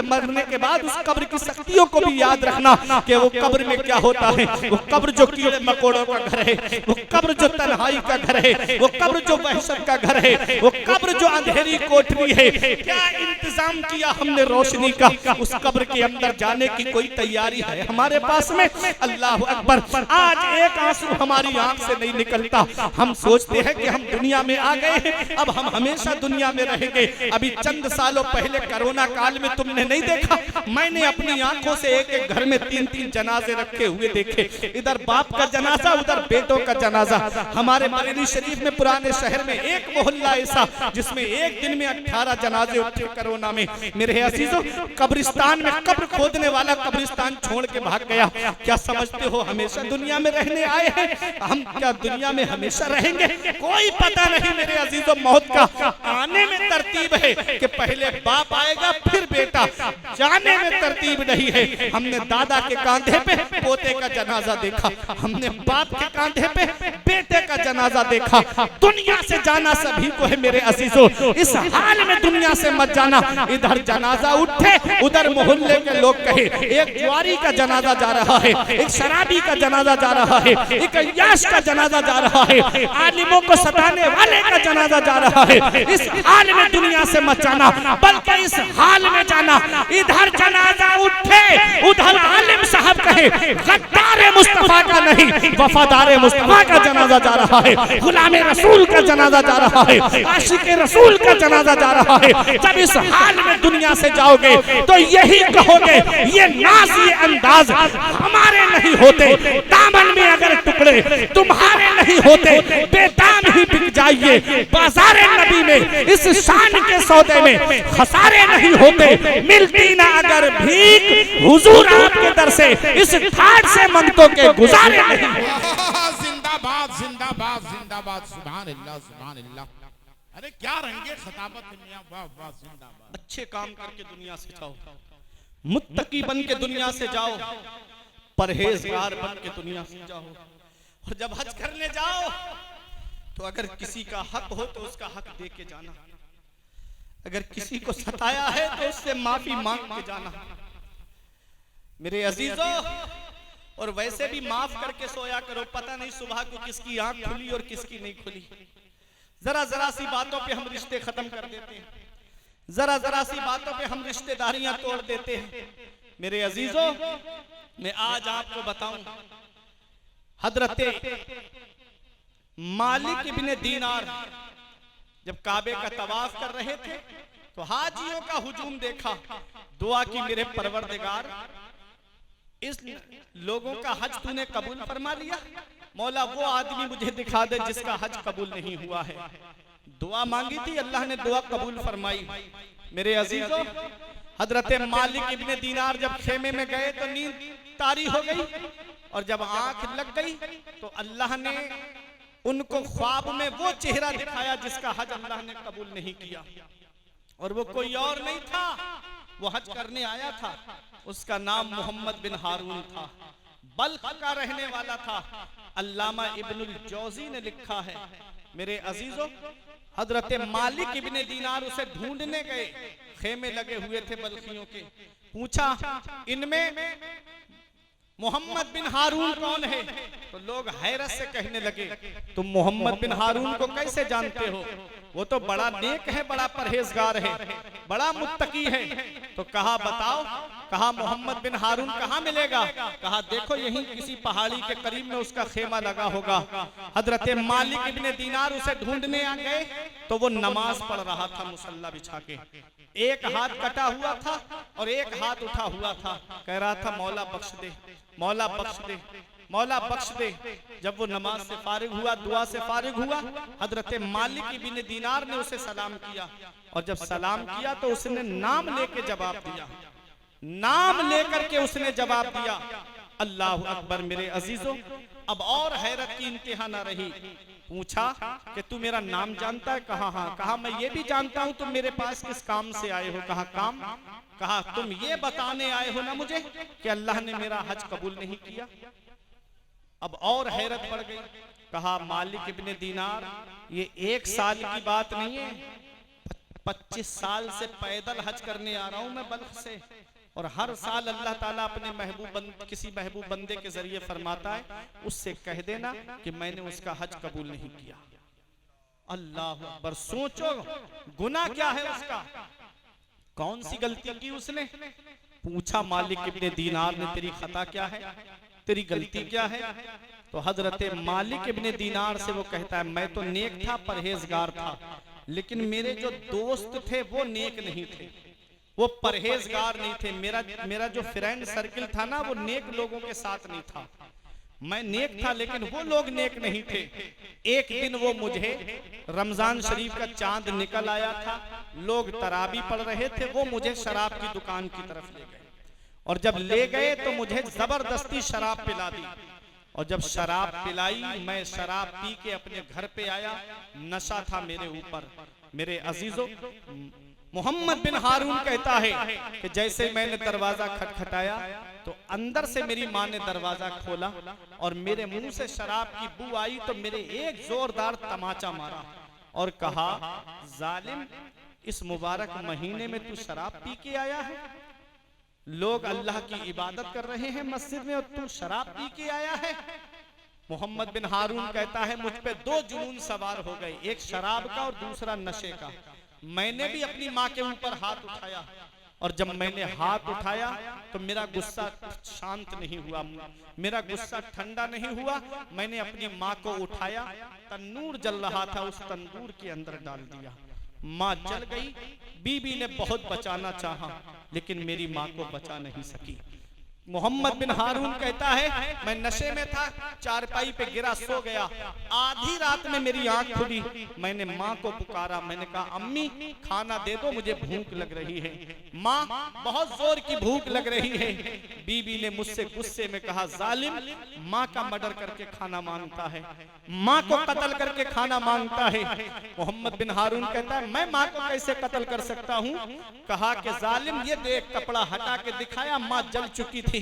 मरने के बाद उस कब्र की शक्तियों को भी याद रखना कि वो कब्र में क्या होता है। वो कब्र जो कीड़े मकोड़ों का घर है, वो कब्र जो तन्हाई का घर है, वो कब्र जो वहशत का घर है, वो कब्र जो अंधेरी कोठरी है। क्या इंतजाम किया हमने रोशनी का? उस कब्र के अंदर जाने की कोई तैयारी है हमारे पास में? अल्लाह अकबर। आज एक आंसू हमारी आंख से नहीं निकलता। हम सोचते हैं कि हम दुनिया में आ गए हैं, अब हम हमेशा दुनिया में रहेंगे। अभी चंद सालों पहले कोरोना काल में तुमने नहीं देखा, मैंने अपनी आंखों से एक एक घर में 3-3 जनाजे रखे हुए देखे। इधर बाप का जनाजा, उधर बेटों का जनाजा। हमारे बरेली शरीफ में पुराने शहर में एक मोहल्ला ऐसा जिसमें एक दिन में 18 जनाजे उठे कोरोना में। मेरे अजीजों, कब्रिस्तान में कब्र खोदने वाला कब्रिस्तान छोड़ के भाग गया। क्या समझते हो हमेशा दुनिया में रहने आए हैं? हम क्या दुनिया में हमेशा रहेंगे? कोई पता नहीं मेरे अजीजों। मौत का आने में तरतीब है कि पहले बाप आएगा फिर बेटा, जाने में तरतीब नहीं है। हमने दादा के कांधे पे पोते का जनाजा देखा, हमने बाप के कांधे पे बेटे का जनाजा देखा। दुनिया से जाना सभी को है मेरे अजीजों। इस हाल में दुनिया से मत जाना। इधर जनाजा उठे, उधर मोहल्ले के लोग कहे एक जुआरी का जनाजा जा रहा है, एक शराबी का जनाजा जा रहा है, एक अय्याश का जनाजा जा रहा है। है, आलिमों को सताने वाले का जनाजा जा रहा है। इस हाल में दुनिया से मत जाना, बल्कि इस हाल में जाना, इधर जनाजा उठे उधर आलिम साहब कहे गद्दार मुस्तफा का नहीं, वफादार मुस्तफा का जनाजा जा रहा है, गुलाम रसूल का जनाजा जा रहा है, आशिक रसूल का जनाजा जा रहा है। जब इस हाल में दुनिया से जाओगे तो यही कहोगे ये नाज ये अंदाज हमारे नहीं होते, दामन में अगर टुकड़े तुम्हारे नहीं होते, बेदाम ही बिक जाइए बाजार नबी में, इस शान के सौदे में खसारे नहीं होते, मिलती ना अगर भीख हुजूर आपके दर से इस ठाट से मंगतों के गुजारे नहीं। जिंदाबाद जिंदाबाद जिंदाबाद, सुभान अल्लाह सुभान अल्लाह। अरे क्या रंगे खताबत मियां, वाह वाह जिंदाबाद। अच्छे काम करके दुनिया से जाओ, मुत्तकी बन के दुनिया से जाओ, परहेजगार बन के दुनिया से जाओ। और जब हज करने जाओ तो अगर किसी का हक हो तो उसका हक दे के जाना, अगर किसी को सताया है तो उससे माफी मांग के जाना मेरे अजीजों। और वैसे भी माफ करके सोया करो, पता नहीं सुबह को किसकी आंख खुली और किसकी नहीं खुली। जरा जरा सी बातों पे हम रिश्ते खत्म कर देते हैं, जरा जरा सी बातों पे हम रिश्तेदारियां तोड़ देते हैं मेरे अजीजों। मैं आज आपको बताऊं, हजरते मालिक इब्ने दीनार जब काबे का तवाफ कर रहे थे तो हाजियों का हुजूम देखा, दुआ की मेरे परवरदिगार इस लोगों का हज तूने कबूल फरमा लिया, मौला वो आदमी मुझे दिखा दे जिसका हज कबूल नहीं हुआ है। दुआ मांगी थी, अल्लाह ने दुआ कबूल फरमाई मेरे अजीजों। हजरत मालिक इब्ने दीनार जब खेमे में गए तो नींद तारी हो गई, और जब आंख लग गई तो अल्लाह ने उनको ख्वाब में वो चेहरा दिखाया जिसका हज अल्लाह ने कबूल नहीं किया। और वो कोई और नहीं था, वो हज करने आया था, उसका नाम मोहम्मद बिन हारून था, बल्ख का रहने वाला था। अल्लामा इब्नुल जौजी ने लिखा है मेरे अजीजों, हजरत मालिक इब्ने दीनार उसे ढूंढने गए, खेमे लगे हुए थे बल्खियों के। पूछा इनमें मोहम्मद बिन हारून कौन है? तो लोग हैरत से कहने लगे तुम मोहम्मद बिन हारून को कैसे जानते हो? वो तो बड़ा नेक है, बड़ा परहेजगार है, बड़ा मुत्तकी है। तो कहा बताओ, कहा मोहम्मद बिन हारून कहाँ मिलेगा? कहा देखो यहीं किसी पहाड़ी के करीब में उसका खेमा लगा होगा। हजरत मालिक इब्ने दीनार उसे ढूंढने आ गए तो वो नमाज पढ़ रहा था मुसल्ला बिछा के, एक हाथ कटा हुआ था और एक हाथ उठा हुआ था, कह रहा था मौला बख्श दे, मौला बख्श दे, मौला बख्श दे। जब वो नमाज से फारिग हुआ, दुआ से फारिग हुआ, हजरत मालिक इब्ने दीनार ने उसे सलाम किया, और जब सलाम किया तो उसने नाम लेके जवाब दिया, नाम लेकर के उसने जवाब दिया। अल्लाह अकबर मेरे अजीजों, अब और हैरत की इंतहा ना रही। पूछा कि तू मेरा नाम जानता है? कहा हाँ। कहा मैं ये भी जानता हूँ तुम मेरे पास किस काम से आए हो? कहा काम। कहा तुम ये बताने आए हो ना मुझे कि अल्लाह ने मेरा हज कबूल नहीं किया। अब और हैरत बढ़ गई। कहा मालिक इब्ने दीनार, ये एक साल की बात नहीं है, 25 साल से पैदल हज करने आ रहा हूं मैं बल्ख से, और हर साल अल्लाह ताला अपने किसी महबूब बंदे के जरिए फरमाता है उससे कह देना कि मैंने उसका हज कबूल नहीं किया। अल्लाह अकबर, सोचो गुनाह क्या है उसका, कौन सी गलती की उसने? पूछा मालिक इब्ने दीनार ने तेरी खता क्या है, तेरी गलती क्या है? तो हजरत मालिक इब्ने दीनार से वो कहता है मैं तो नेक था, परहेजगार था, लेकिन मेरे जो दोस्त थे वो नेक नहीं थे, वो परहेजगार नहीं थे। मेरा जो फ्रेंड सर्किल था ना वो नेक लोगों के साथ नहीं था। मैं नेक था लेकिन वो लोग नेक नहीं थे। एक दिन वो मुझे, रमजान शरीफ का चांद निकल आया था, लोग तराबी पढ़ रहे थे, वो मुझे शराब की दुकान की तरफ ले गए, और जब ले गए तो मुझे जबरदस्ती शराब पिला दी, और जब शराब पिलाई मैं शराब पी के अपने घर पे आया, नशा था मेरे ऊपर। मेरे अजीजों, मोहम्मद बिन हारून कहता है कि जैसे मैंने दरवाजा खटखटाया तो अंदर से मेरी माँ ने दरवाजा खोला और मेरे मुंह से शराब की बू आई, तो मेरे एक जोरदार तमाचा मारा और कहा जालिम, इस मुबारक महीने में तू शराब पी के आया है? लोग अल्लाह की इबादत कर रहे हैं मस्जिद में और तू शराब पी के आया है? मोहम्मद बिन हारून कहता है मुझ पे दो जुनून सवार हो गए, एक शराब का और दूसरा नशे का। मैंने भी अपनी माँ के ऊपर हाथ उठाया और जब मैंने हाथ उठाया तो मेरा गुस्सा शांत नहीं हुआ, मेरा गुस्सा ठंडा नहीं हुआ। मैंने अपनी माँ को उठाया, तन्नूर जल रहा था, उस तंदूर के अंदर डाल दिया। माँ जल गई। बीबी ने बहुत बचाना चाहा लेकिन मेरी माँ को बचा नहीं सकी। मोहम्मद बिन हारून कहता है मैं नशे में था, चारपाई पे गिरा सो गया। आधी रात में मेरी आंख खुली, मैंने माँ को पुकारा, मैंने कहा अम्मी खाना दे दो, मुझे भूख लग रही है। माँ बहुत जोर की भूख लग रही है। बीबी ने मुझसे गुस्से में कहा जालिम, माँ का मर्डर करके खाना मांगता है, माँ को कत्ल करके खाना मांगता है। मोहम्मद बिन हारून कहता है मैं माँ को कैसे कत्ल कर सकता हूँ? कहा कि जालिम ये देख, कपड़ा हटा के दिखाया, माँ जल चुकी थी।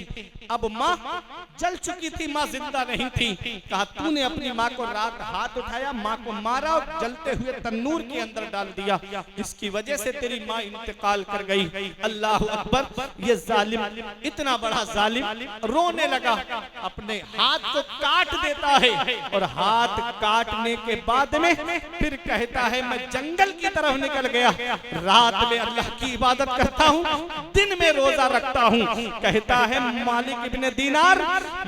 अब माँ जल चुकी थी, माँ जिंदा नहीं थी। कहा तूने अपनी माँ को रात हाथ उठाया, माँ को मारा और जलते हुए तन्नूर के अंदर डाल दिया, जिसकी वजह से तेरी माँ इंतकाल कर गई। अल्लाह अकबर। ये जालिम, इतना बड़ा जालिम रोने लगा, अपने हाथ को काट देता है और हाथ काटने के बाद में फिर कहता है मैं जंगल की तरफ निकल गया, रात में अल्लाह की इबादत करता हूँ, दिन में रोजा रखता हूँ। कहता है मालिक इब्ने दीनार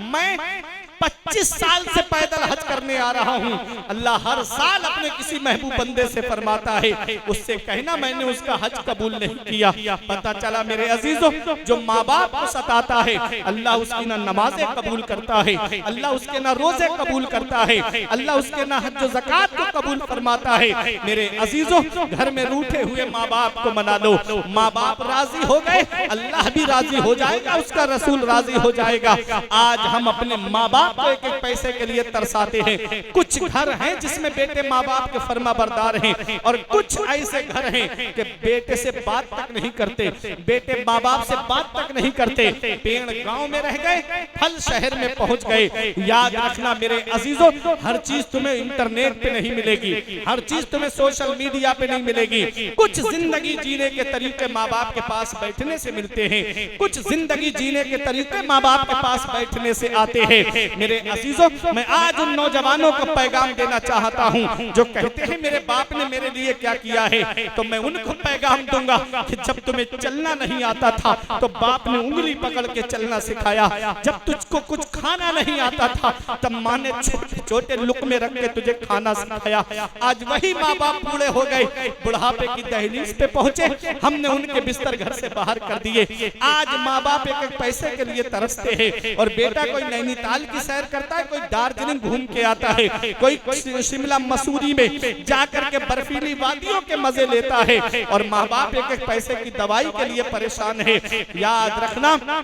मैं 25 साल से पैदल हज करने आ रहा हूँ। अल्लाह हर साल अपने किसी महबूब बंदे से फरमाता है उससे कहना मैंने उसका हज कबूल नहीं किया। पता चला मेरे अजीजों, जो माँ बाप को सताता है अल्लाह उसकी ना नमाजें कबूल करता है, अल्लाह उसके ना रोजे कबूल करता है, अल्लाह उसके ना हज ज़कात को कबूल फरमाता है। मेरे अजीजों, घर में रूठे हुए माँ बाप को मना लो, माँ बाप राजी हो गए, अल्लाह भी राजी हो जाएगा, उसका रसूल राजी हो जाएगा। आज हम अपने माँ बाप को एक एक पैसे के लिए तरसाते हैं। कुछ घर हैं जिसमें बेटे माँ बाप के फर्मा बरदार हैं और कुछ ऐसे घर हैं कि बेटे से बात तक नहीं करते, बेटे माँ बाप से बात तक नहीं करते। पेड़ गांव में रह गए, फल शहर में पहुंच गए। याद रखना मेरे अजीजों, हर चीज तुम्हें इंटरनेट पे नहीं मिलेगी, हर चीज तुम्हें सोशल मीडिया पे नहीं मिलेगी। कुछ जिंदगी जीने के तरीके माँ बाप के पास बैठने से मिलते हैं, कुछ जिंदगी जीने के तरीके माँ बाप के पास बैठने से आते हैं। मेरे अजीजों, मैं आज उन नौजवानों को पैगाम देना चाहता हूं जो कहते हैं मेरे बाप ने मेरे लिए क्या किया है, तो मैं उनको पैगाम दूंगा कि जब तुम्हें चलना नहीं आता था तो बाप ने उंगली पकड़ के चलना सिखाया, जब तुझको कुछ खाना नहीं आता था तब माँ ने छोटे छोटे लुक़मे रख के तुझे खाना सिखाया। आज वही माँ बाप बूढ़े हो गए, बुढ़ापे की दहलीज पे पहुंचे, हमने उनके बिस्तर घर से बाहर कर दिए। आज माँ बाप एक एक पैसे के लिए तरसते हैं और बेटा कोई नैनीताल की सैर करता है, कोई दार्जिलिंग घूम के आता है, कोई शिमला मसूरी में जाकर के बर्फीली वादियों के मजे लेता है और माँ बाप एक एक पैसे की दवाई के लिए परेशान है। याद रखना,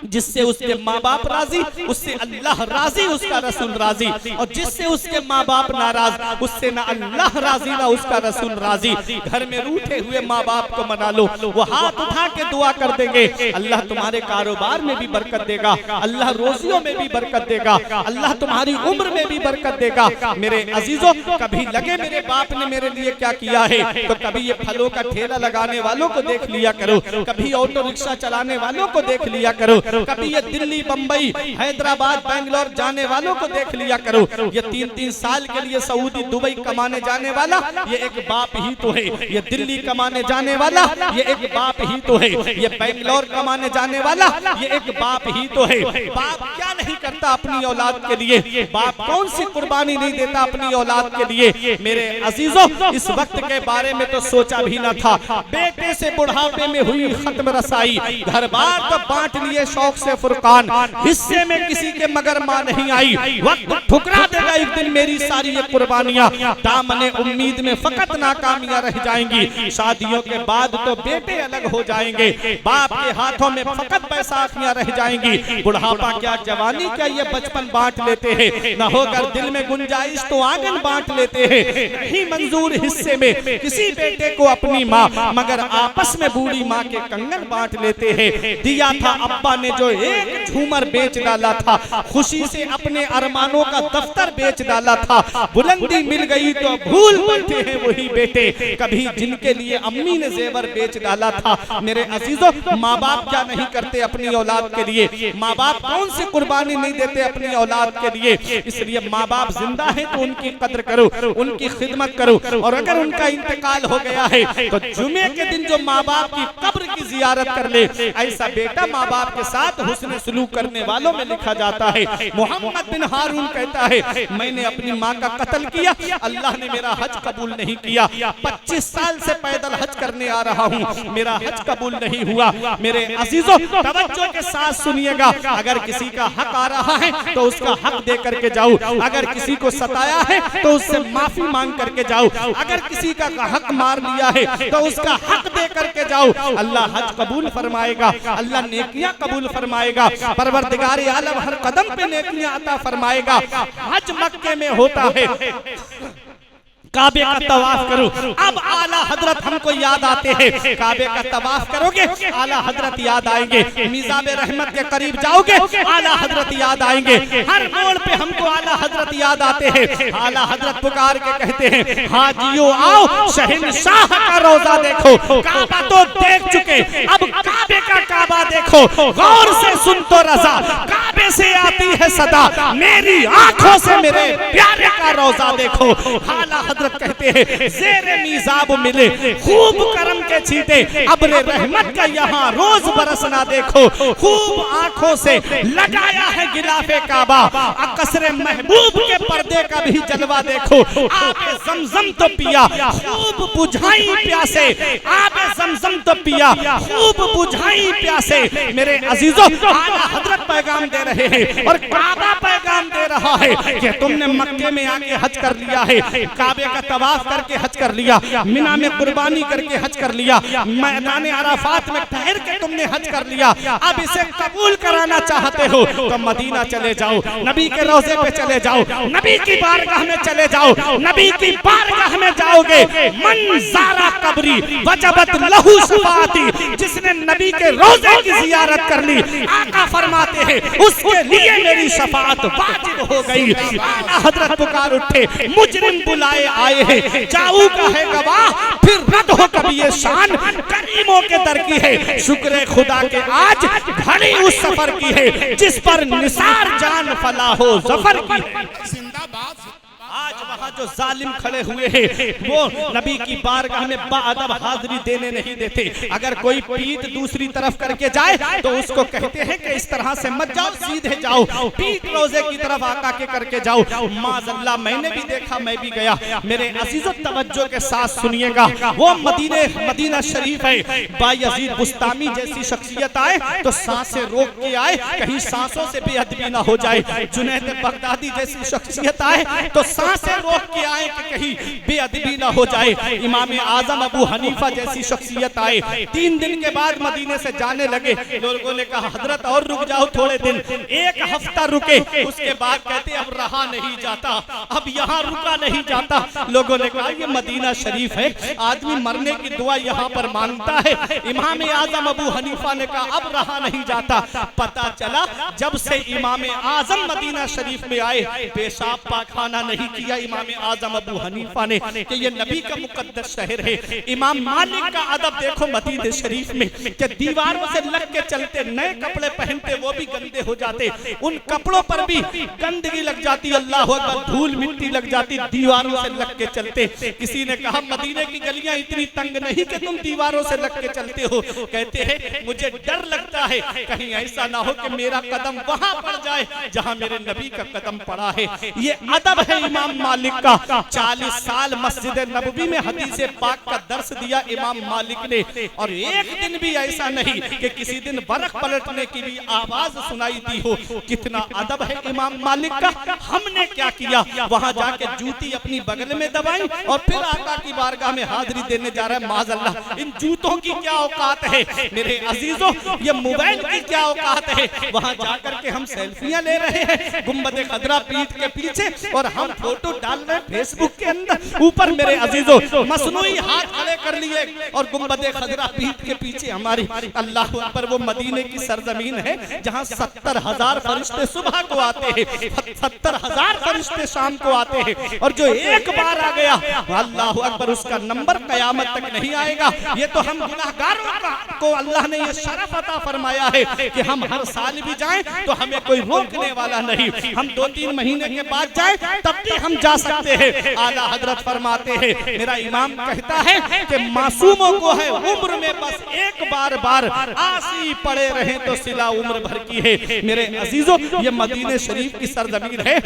जिससे उसके माँ बाप राजी उससे अल्लाह राजी, उसका रसूल राजी, और जिससे उसके माँ बाप नाराज उससे ना अल्लाह राजी ना उसका रसूल राजी। घर में रूठे हुए माँ बाप को मना लो, वो हाथ उठा के दुआ कर देंगे, अल्लाह तुम्हारे कारोबार में भी बरकत देगा, अल्लाह रोजियों में भी बरकत देगा, अल्लाह तुम्हारी उम्र में भी बरकत देगा। मेरे अजीजों, कभी लगे मेरे बाप ने मेरे लिए क्या किया है, तो कभी ये फलों का ठेला लगाने वालों को देख लिया करो, कभी ऑटो रिक्शा चलाने वालों को देख लिया करो, कभी ये दिल्ली बंबई हैदराबाद बेंगलोर जाने वालों को देख लिया करो। ये 3-3 साल के लिए सऊदी दुबई कमाने जाने वाला ये एक बाप ही तो है, ये दिल्ली कमाने जाने वाला ये एक बाप ही तो है, ये बेंगलोर कमाने जाने वाला ये एक बाप ही तो है। बाप क्या नहीं करता अपनी औलाद के लिए, बाप कौन सी कुर्बानी नहीं देता अपनी औलाद के लिए। मेरे अजीजों, इस वक्त के बारे में तो सोचा भी न था, बेटे से बुढ़ापे में हुई खत्म रसाई, घर बार तो बांट लिए शौक से फुरकान, हिस्से में किसी के मगर माँ नहीं आई, वक्त ठुकरा देगा एक दिन मेरी सारी ये कुर्बानियां, दामने उम्मीद में फकत नाकामियां रह जाएंगी। शादियों के बाद तो बेटे अलग हो जाएंगे, बाप के हाथों में फकत बैसाखियां रह जाएंगी। बुढ़ापा क्या जवानी क्या ये बचपन बांट लेते हैं, न होकर दिल में गुंजाइश तो आंगन बांट लेते हैं। नहीं मंजूर हिस्से में किसी बेटे को अपनी माँ, मगर आपस में बूढ़ी माँ के कंगन बांट लेते हैं। दिया था अब्बा ने जो एक झूमर बेच डाला था, खुशी से अपने अरमानों का दफ्तर बेच डाला था, बुलंदी मिल गई तो भूल बैठे हैं वही बेटे कभी जिनके लिए अम्मी ने जेवर बेच डाला था। मेरे अजीजों, माँ बाप क्या नहीं करते अपनी औलाद के लिए, माँ बाप कौन सी कुर्बानी नहीं देते अपनी औलाद के लिए। इसलिए माँ बाप जिंदा है तो उनकी कद्र करो, उनकी खिदमत करो, और अगर उनका इंतकाल हो गया है तो जुमे के दिन जो माँ बाप की कब्र की जियारत कर ले, ऐसा बेटा माँ बाप के साथ हुस्न सलूक करने वालों में लिखा जाता है। मोहम्मद बिन हारून कहता है, मैंने अपनी माँ का कत्ल किया, अल्लाह ने मेरा हज कबूल नहीं किया। 25 साल से पैदल हज करने आ रहा हूँ, मेरा हज कबूल नहीं हुआ। मेरे अजीजों, तवज्जो के साथ सुनिएगा, अगर किसी का हक आ रहा है तो उसका हक दे करके जाओ, अगर किसी को सताया है तो उससे माफी मांग करके जाओ, अगर किसी का हक मार लिया है तो उसका हक दे करके जाओ। अल्लाह हज कबूल फरमाएगा, अल्लाह नेकियां कबूल फरमाएगा, परवरदिगार आलम हर कदम पे नेकियां अता फरमाएगा। हज मक्के में होता है, काबे का तवाफ करो। अब आला हजरत हमको याद आते हैं, काबे का तवाफ करोगे आला हजरत याद आएंगे, मिजाब रहमत के करीब जाओगे आला हजरत याद आएंगे, हर मोड़ पे हमको आला हजरत याद आते हैं। आला हजरत पुकार के कहते हैं, हाजियो आओ शहंशाह का रोजा देखो। काबा तो देख चुके, अब काबे का काबा देखो, गौर से सुन तो रजा, काबे से आती है सदा, मेरी आंखों से मेरे प्यारे का रोजा देखो। आला हजरत कहते हैं, ज़ेरे मीज़ाब मिले खूब करम के छींटे, अब्रे रहमत का यहाँ रोज बरसना देखो। खूब आंखों से लगाया है गिलाफे काबा, कसरे महबूब के पर्दे का भी जलवा देखो। आबे ज़मज़म तो पिया खूब बुझाई प्यासे, आबे ज़मज़म तो पिया खूब बुझाई प्यासे। मेरे अजीजों, आला हजरत पैगाम दे रहे हैं और काबा पैगाम दे रहा है कि तुमने मक्के में आके हज कर लिया है, काबे का तवाफ करके हज कर लिया, मिना में कुर्बानी करके हज कर लिया, मैदान अराफात में ठहर के तुमने हज कर लिया, अब इसे कबूल कराना चाहते हो तो मदीना चले जाओ, नबी के रोजे पे चले जाओ, नबी की बारगाह में चले जाओ। नबी की बारगाह में जाओगे, मन ज़ारा कब्री वजबत लहू शफाअती, जिसने नबी के रोजे की जियारत कर ली, आका फरमाते हैं उसके लिए मेरी शफाअत वाजिब हो गई। आला हजरत पुकार उठे, मुजरिम बुलाए आए हैं, जाऊ का है गवाह, फिर रद हो कभी ये शान, करीमों के दर की है। शुक्र खुदा के आज घड़ी उस सफर की है जिस पर निसार जान फला हो जफर की। जिंदाबाद। आज वहाँ जो जालिम खड़े हुए हैं वो नबी की बारगाह में बाअदब हाजिरी देने नहीं देते। अगर कोई पीठ दूसरी तरफ करके जाए तो उसको कहते हैं कि इस तरह से मत जाओ, सीधे जाओ, पीठ रोजे की तरफ आका के करके जाओ। माज़अल्लाह, मैंने भी देखा, मैं भी गया। मेरे अजीज़ों, तवज्जो के साथ सुनिएगा, वो मदीना शरीफ है, बायज़ीद बुस्तामी जैसी शख्सियत आए तो सांसें रोक के आए, कहीं सांसों से बेअदबी ना हो जाए। जुनैद बगदादी जैसी शख्सियत आए तो सांसें रोक के आए कि कहीं बेअदबी ना हो जाए। इमाम आजम अबू हनीफा जैसी शख्सियत आए, 3 दिन के बाद मदीने से जाने लगे। लोगों ने कहा, हजरत और रुक जाओ थोड़े दिन, 1 हफ्ता रुके। उसके बाद कहते अब रहा नहीं जाता, अब यहाँ रुका नहीं जाता। लोगों ने कहा ये मदीना शरीफ है, आदमी मरने की दुआ यहाँ पर मांगता है। इमाम आजम अबू हनीफा ने कहा अब रहा नहीं जाता। पता चला जब से इमाम आजम मदीना शरीफ में आए, पेशाब पाखाना नहीं किया इमाम आजम अबू हनीफा ने कि ये नबी का मुकद्दस शहर है। इमाम मालिक का अदब देखो मदीना शरीफ में कि दीवारों से लग के चलते, नए कपड़े पहनते वो भी गंदे हो जाते, उन कपड़ों पर भी गंदगी लग जाती, अल्लाह अकबर, धूल मिट्टी लग जाती, दीवारों से लग के चलते। किसी ने कहा मदीने की गलियां इतनी तंग नहीं कि तुम दीवारों से लग के चलते हो। कहते हैं मुझे डर लगता है कहीं ऐसा ना हो कि मेरा कदम वहां पड़ जाए जहां मेरे नबी का कदम पड़ा है। ये अदब है इमाम मालिक का। 40 साल मस्जिद नबवी में हदीस पाक का दर्स दिया इमाम मालिक ने, और एक दिन भी ऐसा नहीं कि किसी दिन बरख पलटने की भी आवाज सुनाई दी हो। कितना अदब है इमाम मालिक का। हमने क्या किया, वहां जाके जूती अपनी बगल में दबाई और फिर आका की बारगाह में हाजिरी देने जा रहा है। माज़अल्लाह, इन जूतों की क्या औकात है मेरे अजीजों, ये मोबाइल की क्या औकात है। वहां जाकर के हम सेल्फियां ले रहे हैं गुंबद खदरा पीठ के पीछे और हम फोटो डाल रहे हैं फेसबुक के अंदर। ऊपर मेरे अजीजों मसनूई हाथ खड़े कर लिए और गुंबदे खजरा पीठ के पीछे हमारी। अल्लाह अकबर, वो मदीने की सरजमीन है जहां 70,000 फरिश्ते सुबह को आते हैं, 70,000 फरिश्ते शाम को आते हैं, और जो एक बार आ गया अल्लाह अकबर उसका नंबर कयामत तक नहीं आएगा। ये तो हम गुनाहगारों को अल्लाह ने ये शरफ अता फरमाया है कि हम हर साल भी जाएं तो हमें कोई रोकने वाला नहीं। हम 2-3 महीने के बाद जाएं तब भी हम जा सकते हैं। आला हजरत फरमाते हैं, मेरा इमाम कहता है कि मासूमों को है उम्र में बस एक बार आसी पड़े रहे तो सिला उम्र भर की है। मेरे अजीजों, ये मदीने शरीफ की सरजमीन है।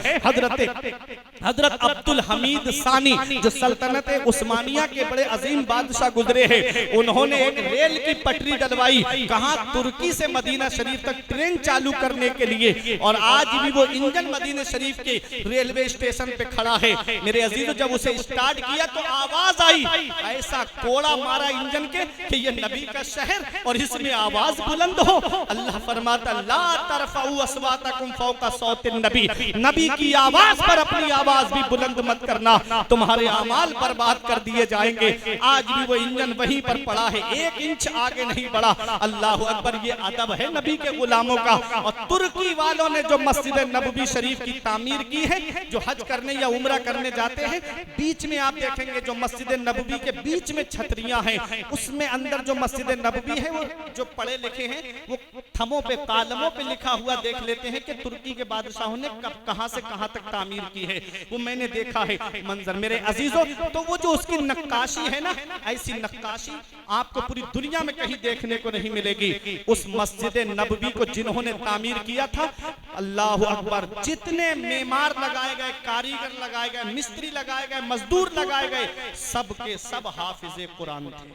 हजरत अब्दुल हमीद सानी जो सल्तनत उस्मानिया के बड़े अजीम बादशाह गुजरे हैं, उन्होंने एक रेल की पटरी डलवाई, कहा तुर्की से मदीना शरीफ तक ट्रेन चालू करने के लिए, और आज भी वो इंजन मदीने शरीफ के रेलवे स्टेशन पे खड़ा है। मेरे अजीजों, जब उसे स्टार्ट किया तो आवाज आई, ऐसा कोड़ा मारा इंजन के कि ये नबी का शहर और इसमें आवाज बुलंद हो। अल्लाह फरमाता, ला तरफाउ अस्वातकुम फौका सौतिन नबी, नबी की आवाज पर अपनी आवाज भी बुलंद मत करना, तुम्हारे अमाल बर्बाद कर दिए जाएंगे। आज भी वो इंजन वहीं पर पड़ा है, 1 इंच आगे नहीं बढ़ा। अल्लाह अकबर, ये अदब है नबी के गुलामों का। और तुर्की वालों ने जो मस्जिद नबवी शरीफ की तामीर की है, जो हज करने या उम्रा करने जाते हैं, बीच में आप देखेंगे जो मस्जिद नबवी के बीच में छतरियां हैं, उसमें अंदर जो मस्जिद नबवी है, वो जो पढ़े लिखे हैं वो थमों पे कालमों पे लिखा हुआ देख लेते हैं कि तुर्की के बादशाहों ने कब कहां से कहां तक तामीर की है। वो मैंने देखा है मंजर। मेरे अजीजों, तो वो जो उसकी नक्काशी है ना, ऐसी नक्काशी आपको पूरी दुनिया में कहीं देखने को नहीं मिलेगी। उस मस्जिद नबवी को जिन्होंने तामीर किया था, अल्लाह अकबर, जितने मेमार लगाए गए, कारीगर लगाए गए, मिस्त्री लगाए गए, मजदूर लगाए गए, सबके सब हाफिज कुरान थे,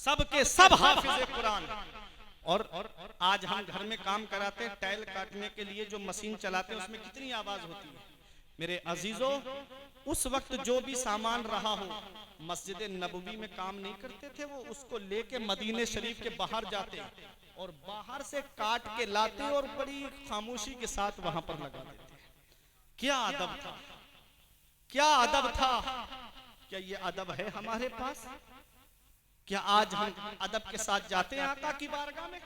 सबके सब हाफिज कुरान। और आज हम घर में काम कराते हैं, टाइल काटने के लिए जो मशीन चलाते हैं उसमें कितनी आवाज होती है। मेरे अजीजों, उस वक्त जो भी सामान रहा हो, मस्जिद नबवी में काम नहीं करते थे, वो उसको लेके मदीने शरीफ के बाहर जाते और बाहर से काट के लाते और बड़ी खामोशी के साथ वहां पर लगा देते। क्या अदब था, क्या अदब था। क्या ये अदब है हमारे पास? क्या आज हम अदब के साथ जाते हैं आका की बारगाह में?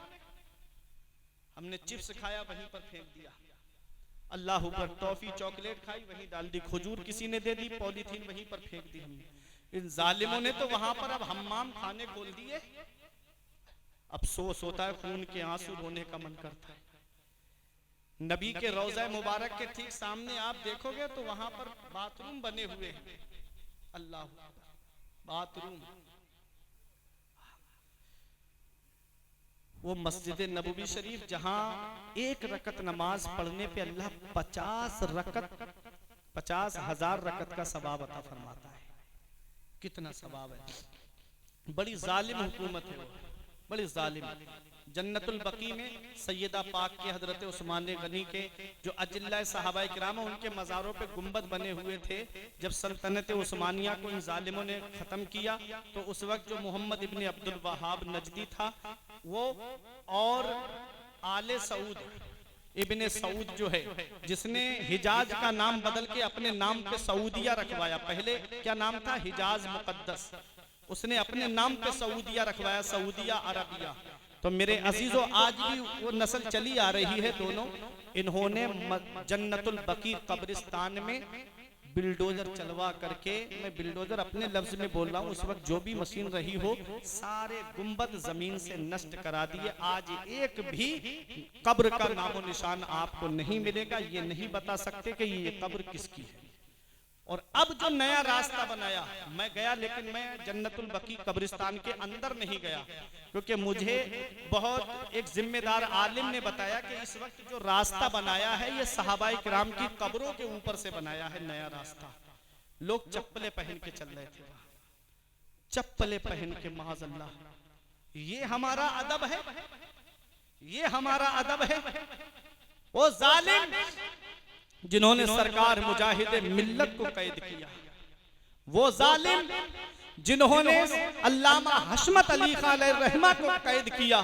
हमने चिप्स खाया, वहीं पर फेंक दिया। अल्लाह ऊपर, टॉफी चॉकलेट खाई, वहीं डाल दी। खजूर किसी ने दे दी, पॉलीथीन वहीं पर फेंक दी हमने। इन जालिमों ने तो वहां पर अब हम्माम खाने खोल दिए। अफसोस होता है, खून के आंसू रोने का मन करता है। नबी के रोज़ा मुबारक के ठीक सामने आप देखोगे तो वहां पर बाथरूम बने हुए हैं। अल्लाह, बाथरूम। वो मस्जिद नबवी शरीफ जहां 1 रकत नमाज पढ़ने पे अल्लाह 50,000 रकत का सवाब अता फरमाता है। कितना सवाब है। बड़ी जालिम हुकूमत है वो, बड़ी जालिम। जन्नतुल बकी में सैयदा पाक के हजरत उस्मान गनी के जो अजिल्ला सहाबाए किराम, उनके मज़ारों पे गुंबद बने हुए थे। जब सल्तनत उस्मानिया को इन जालिमों ने ख़त्म किया तो उस वक्त जो मोहम्मद इब्ने अब्दुल वहाब नजदी था, वो और आले सऊद इब्ने सऊद जो है, जिसने हिजाज का नाम बदल के अपने नाम पे सऊदिया रखवाया। पहले क्या नाम था? हिजाज मुकद्दस। उसने अपने नाम पे सऊदिया रखवाया, सऊदिया अरबिया। तो मेरे अजीजों, आज भी वो नस्ल चली आ रही है दोनों। इन्होंने जन्नतुल बकी कब्रिस्तान में बिल्डोजर चलवा करके, मैं बिल्डोजर अपने लफ्ज में बोल रहा हूँ, उस वक्त जो भी मशीन रही हो, सारे गुंबद जमीन से नष्ट करा दिए। आज एक भी कब्र का नामो निशान आपको नहीं मिलेगा। ये नहीं बता सकते कि ये कब्र किसकी है। और अब जो नया रास्ता बनाया, मैं गया, लेकिन मैं जन्नतुल बकी कब्रिस्तान के अंदर नहीं गया, क्योंकि मुझे बहुत एक जिम्मेदार आलिम ने बताया कि इस वक्त जो रास्ता बनाया है ये सहाबाए किराम की कब्रों के ऊपर से बनाया है नया रास्ता। लोग चप्पलें पहन के चल रहे थे, चप्पलें पहन के, माज़अल्लाह। ये हमारा अदब है? ये हमारा अदब है? वो जालिम जिन्होंने सरकार मुजाहिद मिल्लत को कैद किया, वो जालिम जिन्होंने अल्लामा हशमत अली खान रहमा को कैद किया,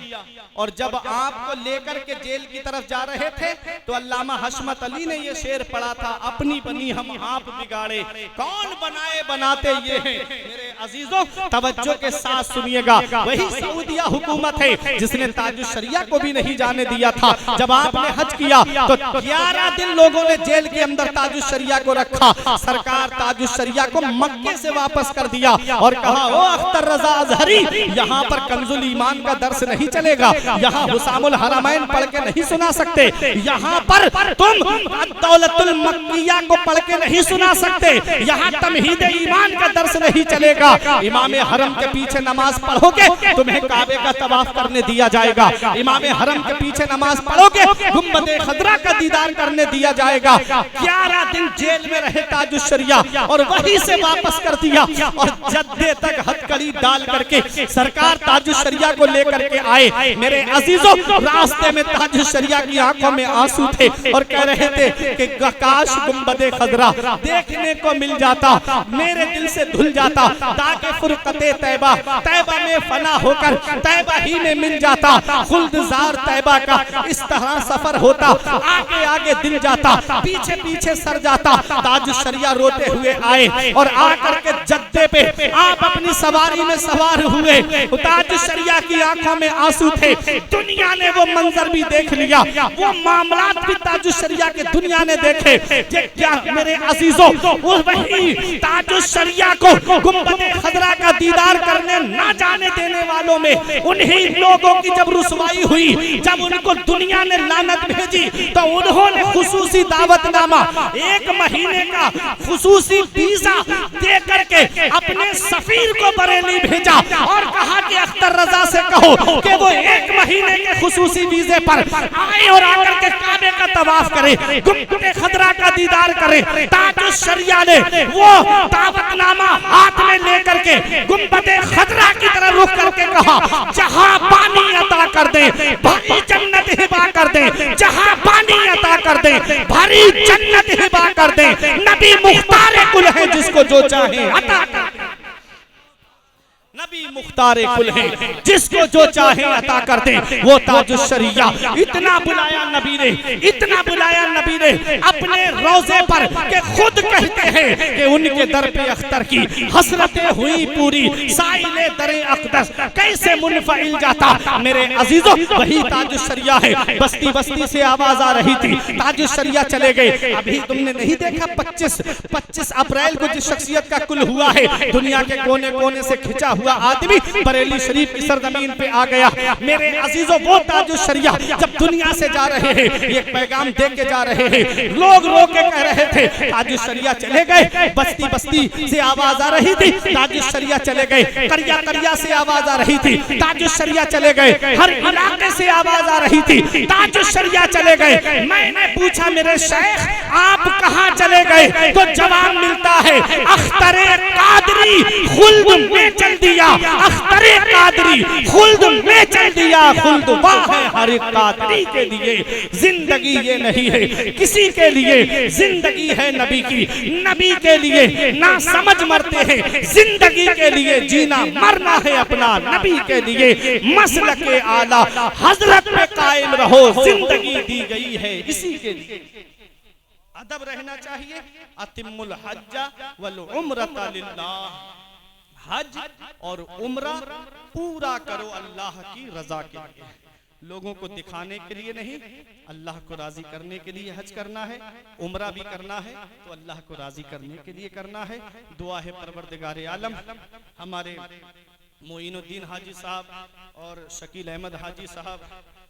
और जब आपको लेकर के जेल की तरफ जा रहे थे तो अल्लामा हशमत अली ने ये शेर पढ़ा था, अपनी बनी हम आप बिगाड़े, कौन बनाए बनाते ये हैं। मेरे अजीजों तवज्जो के साथ सुनिएगा, वही सऊदिया हुकूमत है जिसने ताजुश शरिया को भी नहीं जाने दिया था। जब आपने हज किया तो 11 दिन लोगों ने जेल के अंदर ताजुश शरिया को रखा। सरकार ताजुश शरिया को मक्के से वापस कर दिया और कहा, ओ अख्तर रजा अजहरी, यहाँ पर कंजुल ईमान का दर्स नहीं चलेगा, यहाँ हुसामुल हरमैन पढ़ के नहीं सुना सकते, यहाँ पर तुम दौलतुल मक्किया को पढ़ के नहीं सुना सकते, यहाँ तमहीद ईमान का दर्स नहीं चलेगा। इमाम हरम के पीछे नमाज पढ़ोगे तुम्हें काबे का तवाफ करने दिया जाएगा, इमाम हरम के पीछे नमाज पढ़ोगे गुंबदे खदरा का दीदार करने दिया जाएगा। 11 दिन जेल में रहे ताजुश शरिया और वहीं से वापस कर दिया, और जद्दे तक हथकड़ी डाल करके सरकार ताजुश शरिया को लेकर के आए। मेरे अजीजों रास्ते में ताजुश शरिया की आंखों में आंसू थे और कह रहे थे कि काश गुंबदे खदरा देखने को मिल जाता, मेरे दिल से धुल जाता, ताकि फुरकते तैबा तैबा में फना होकर तैबा ही में मिल जाता, खुल्दजार तैबा का इस तरह सफर होता, आगे आगे दिल जाता, पीछे पीछे सर जाता। ताजुश शरिया रोते हुए आए और आकर के जद्दे पे आप अपनी सवारी में सवार हुए। ताजुश शरिया की आंखों में आंसू थे। दुनिया ने वो मंजर भी देख लिया, वो मामलात भी ताजुश शरिया के दुनिया ने देखे। क्या मेरे अजीजों, वो वही ताजुश शरिया को गुंबदे खदरा का दीदार करने ना जाने देने वालों में उन्हीं लोगों की जब रुसवाई हुई, जब उनको दुनिया ने लानत भेजी तो उन्होंने खुसूसी दावतनामा 1 महीने का खुसूसी वीजा दे करके अपने सफीर को बरेली भेजा और कहा कि अख्तर रजा से कहो कि वो 1 महीने के खुसूसी वीजे पर आए और आकर के काबे का तवाफ करे, गुंबदे खदरा का दीदार करे। ताजुश शरिया ने वो दावतनामा हाथ में लेकर के गुंबदे खदरा की तरफ रुख करके कहा, जहां पानी अता कर दे भारी जन्नत हिबा कर दे, जहां पानी अता कर दे भारी जन्नत हिबा कर दे। नबी मुख्तार कुल है, जिसको जो चाहे अता कर दे। नबी मुख्तार कुल है, जिसको जो चाहे अता कर दे। वो ताजुश शरिया इतना बुलाया नबी ने, इतना बुलाया नबी ने अपने रोजे पर कि खुद कहते हैं कि उनके दर पे अख्तर की हसरतें हुई पूरी, साइले दरे अक़दस कैसे मुनफ़इल जाता। मेरे अजीजों वही ताजुश शरिया है। बस्ती बस्ती से आवाज आ रही थी, ताजुश शरिया चले गए। अभी तुमने नहीं देखा 25 अप्रैल को जिस शख्सियत का कुल हुआ है, दुनिया के कोने कोने से खिंचा हुआ आदमी बरेली शरीफ की सरजमीन पे आ गया। मेरे अजीजों वो ताजुश शरिया जब दुनिया से जा रहे हैं, एक पैगाम दे के जा रहे हैं। लोग रो के कह रहे थे ताजुश शरिया चले गए। बस्ती बस्ती से आवाज आ रही थी, ताजुश शरिया चले गए। करिया करिया से आवाज आ रही थी, ताजुश शरिया चले गए। हर इलाके से आवाज आ रही थी, ताजुश शरिया चले गए। मैंने पूछा मेरे शेख आप कहां चले गए, तो जवाब मिलता है अख्तरे कादरी खुल्द में चल दिया, अख्तरे कादरी खुल्द में चल दिया। खुल्द वाह है हर एक कादरी के लिए, जिंदगी ये नहीं है किसी के लिए, जिंदगी है नबी की, नबी के लिए ना समझ मरते हैं, जिंदगी के लिए जीना मरना है अपना नबी के लिए। मसलके आला हजरत पे कायम रहो, जिंदगी दी गई है इसी के लिए। अदब रहना चाहिए। अतिमुल हज्ज वल उम्रता लिल्लाह, हज और उम्रा पूरा करो अल्लाह की रजा के लिए, लोगों को दिखाने के लिए नहीं, अल्लाह को राजी करने के लिए हज करना है। उम्रा भी करना है तो अल्लाह को राजी करने के लिए करना है। दुआ है परवरदिगार आलम हमारे मोइनुद्दीन हाजी साहब और शकील अहमद हाजी साहब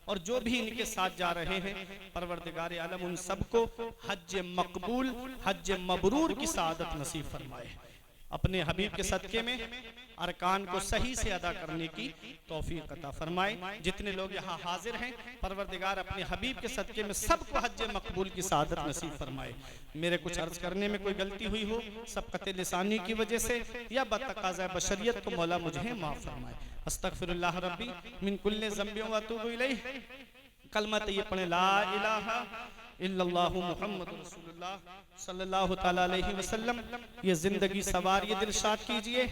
और जो भी इनके साथ जा रहे हैं, परवरदिगार आलम उन सबको हज मकबूल हज मबरूर की सआदत नसीब फरमाए। अपने हबीब के सदके में अरकान को सही से अदा करने की तौफीक अता फरमाए। जितने लोग यहाँ हाजिर हैं, परवरदिगार अपने हबीब के सदके में सबको हज मकबूल की सआदत नसीब फरमाए। मेरे कुछ अर्ज करने में कोई गलती हुई हो, सबकत लिसानी की वजह से या बतक़ाज़ा बशरियत, तो मौला मुझे माफ़ फरमाए। अस्तग़फिरुल्लाह रब्बी मिन कुल्लि ज़ंबिन व अतूबु इलैह। कलमा तय्यब पढ़ें, ला इलाहा इल्लल्लाहु मुहम्मद रसूलुल्लाह सल्लल्लाहु ताला अलैहि वसल्लम। ये जिंदगी सवारिए, दिलशाद कीजिए,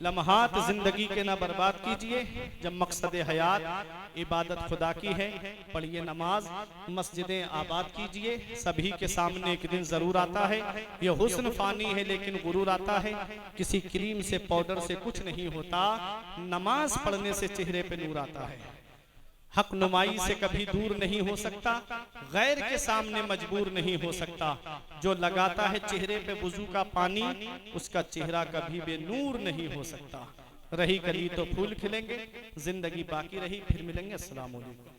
लम्हात जिंदगी के ना बर्बाद कीजिए। जब मकसद हयात इबादत खुदा की है, पढ़िए नमाज, मस्जिदें आबाद कीजिए। सभी के सामने एक दिन जरूर आता है। ये हुस्न फानी है लेकिन गुरूर आता है। किसी क्रीम से पाउडर से कुछ नहीं होता, नमाज पढ़ने से चेहरे पे नूर आता है। हक नुमाई से कभी दूर नहीं हो सकता, गैर के सामने मजबूर नहीं हो सकता। जो लगाता है चेहरे पे वुजू का पानी, उसका चेहरा कभी बेनूर नहीं हो सकता। रही कली तो फूल खिलेंगे, जिंदगी बाकी रही, फिर मिलेंगे। अस्सलाम वालेकुम।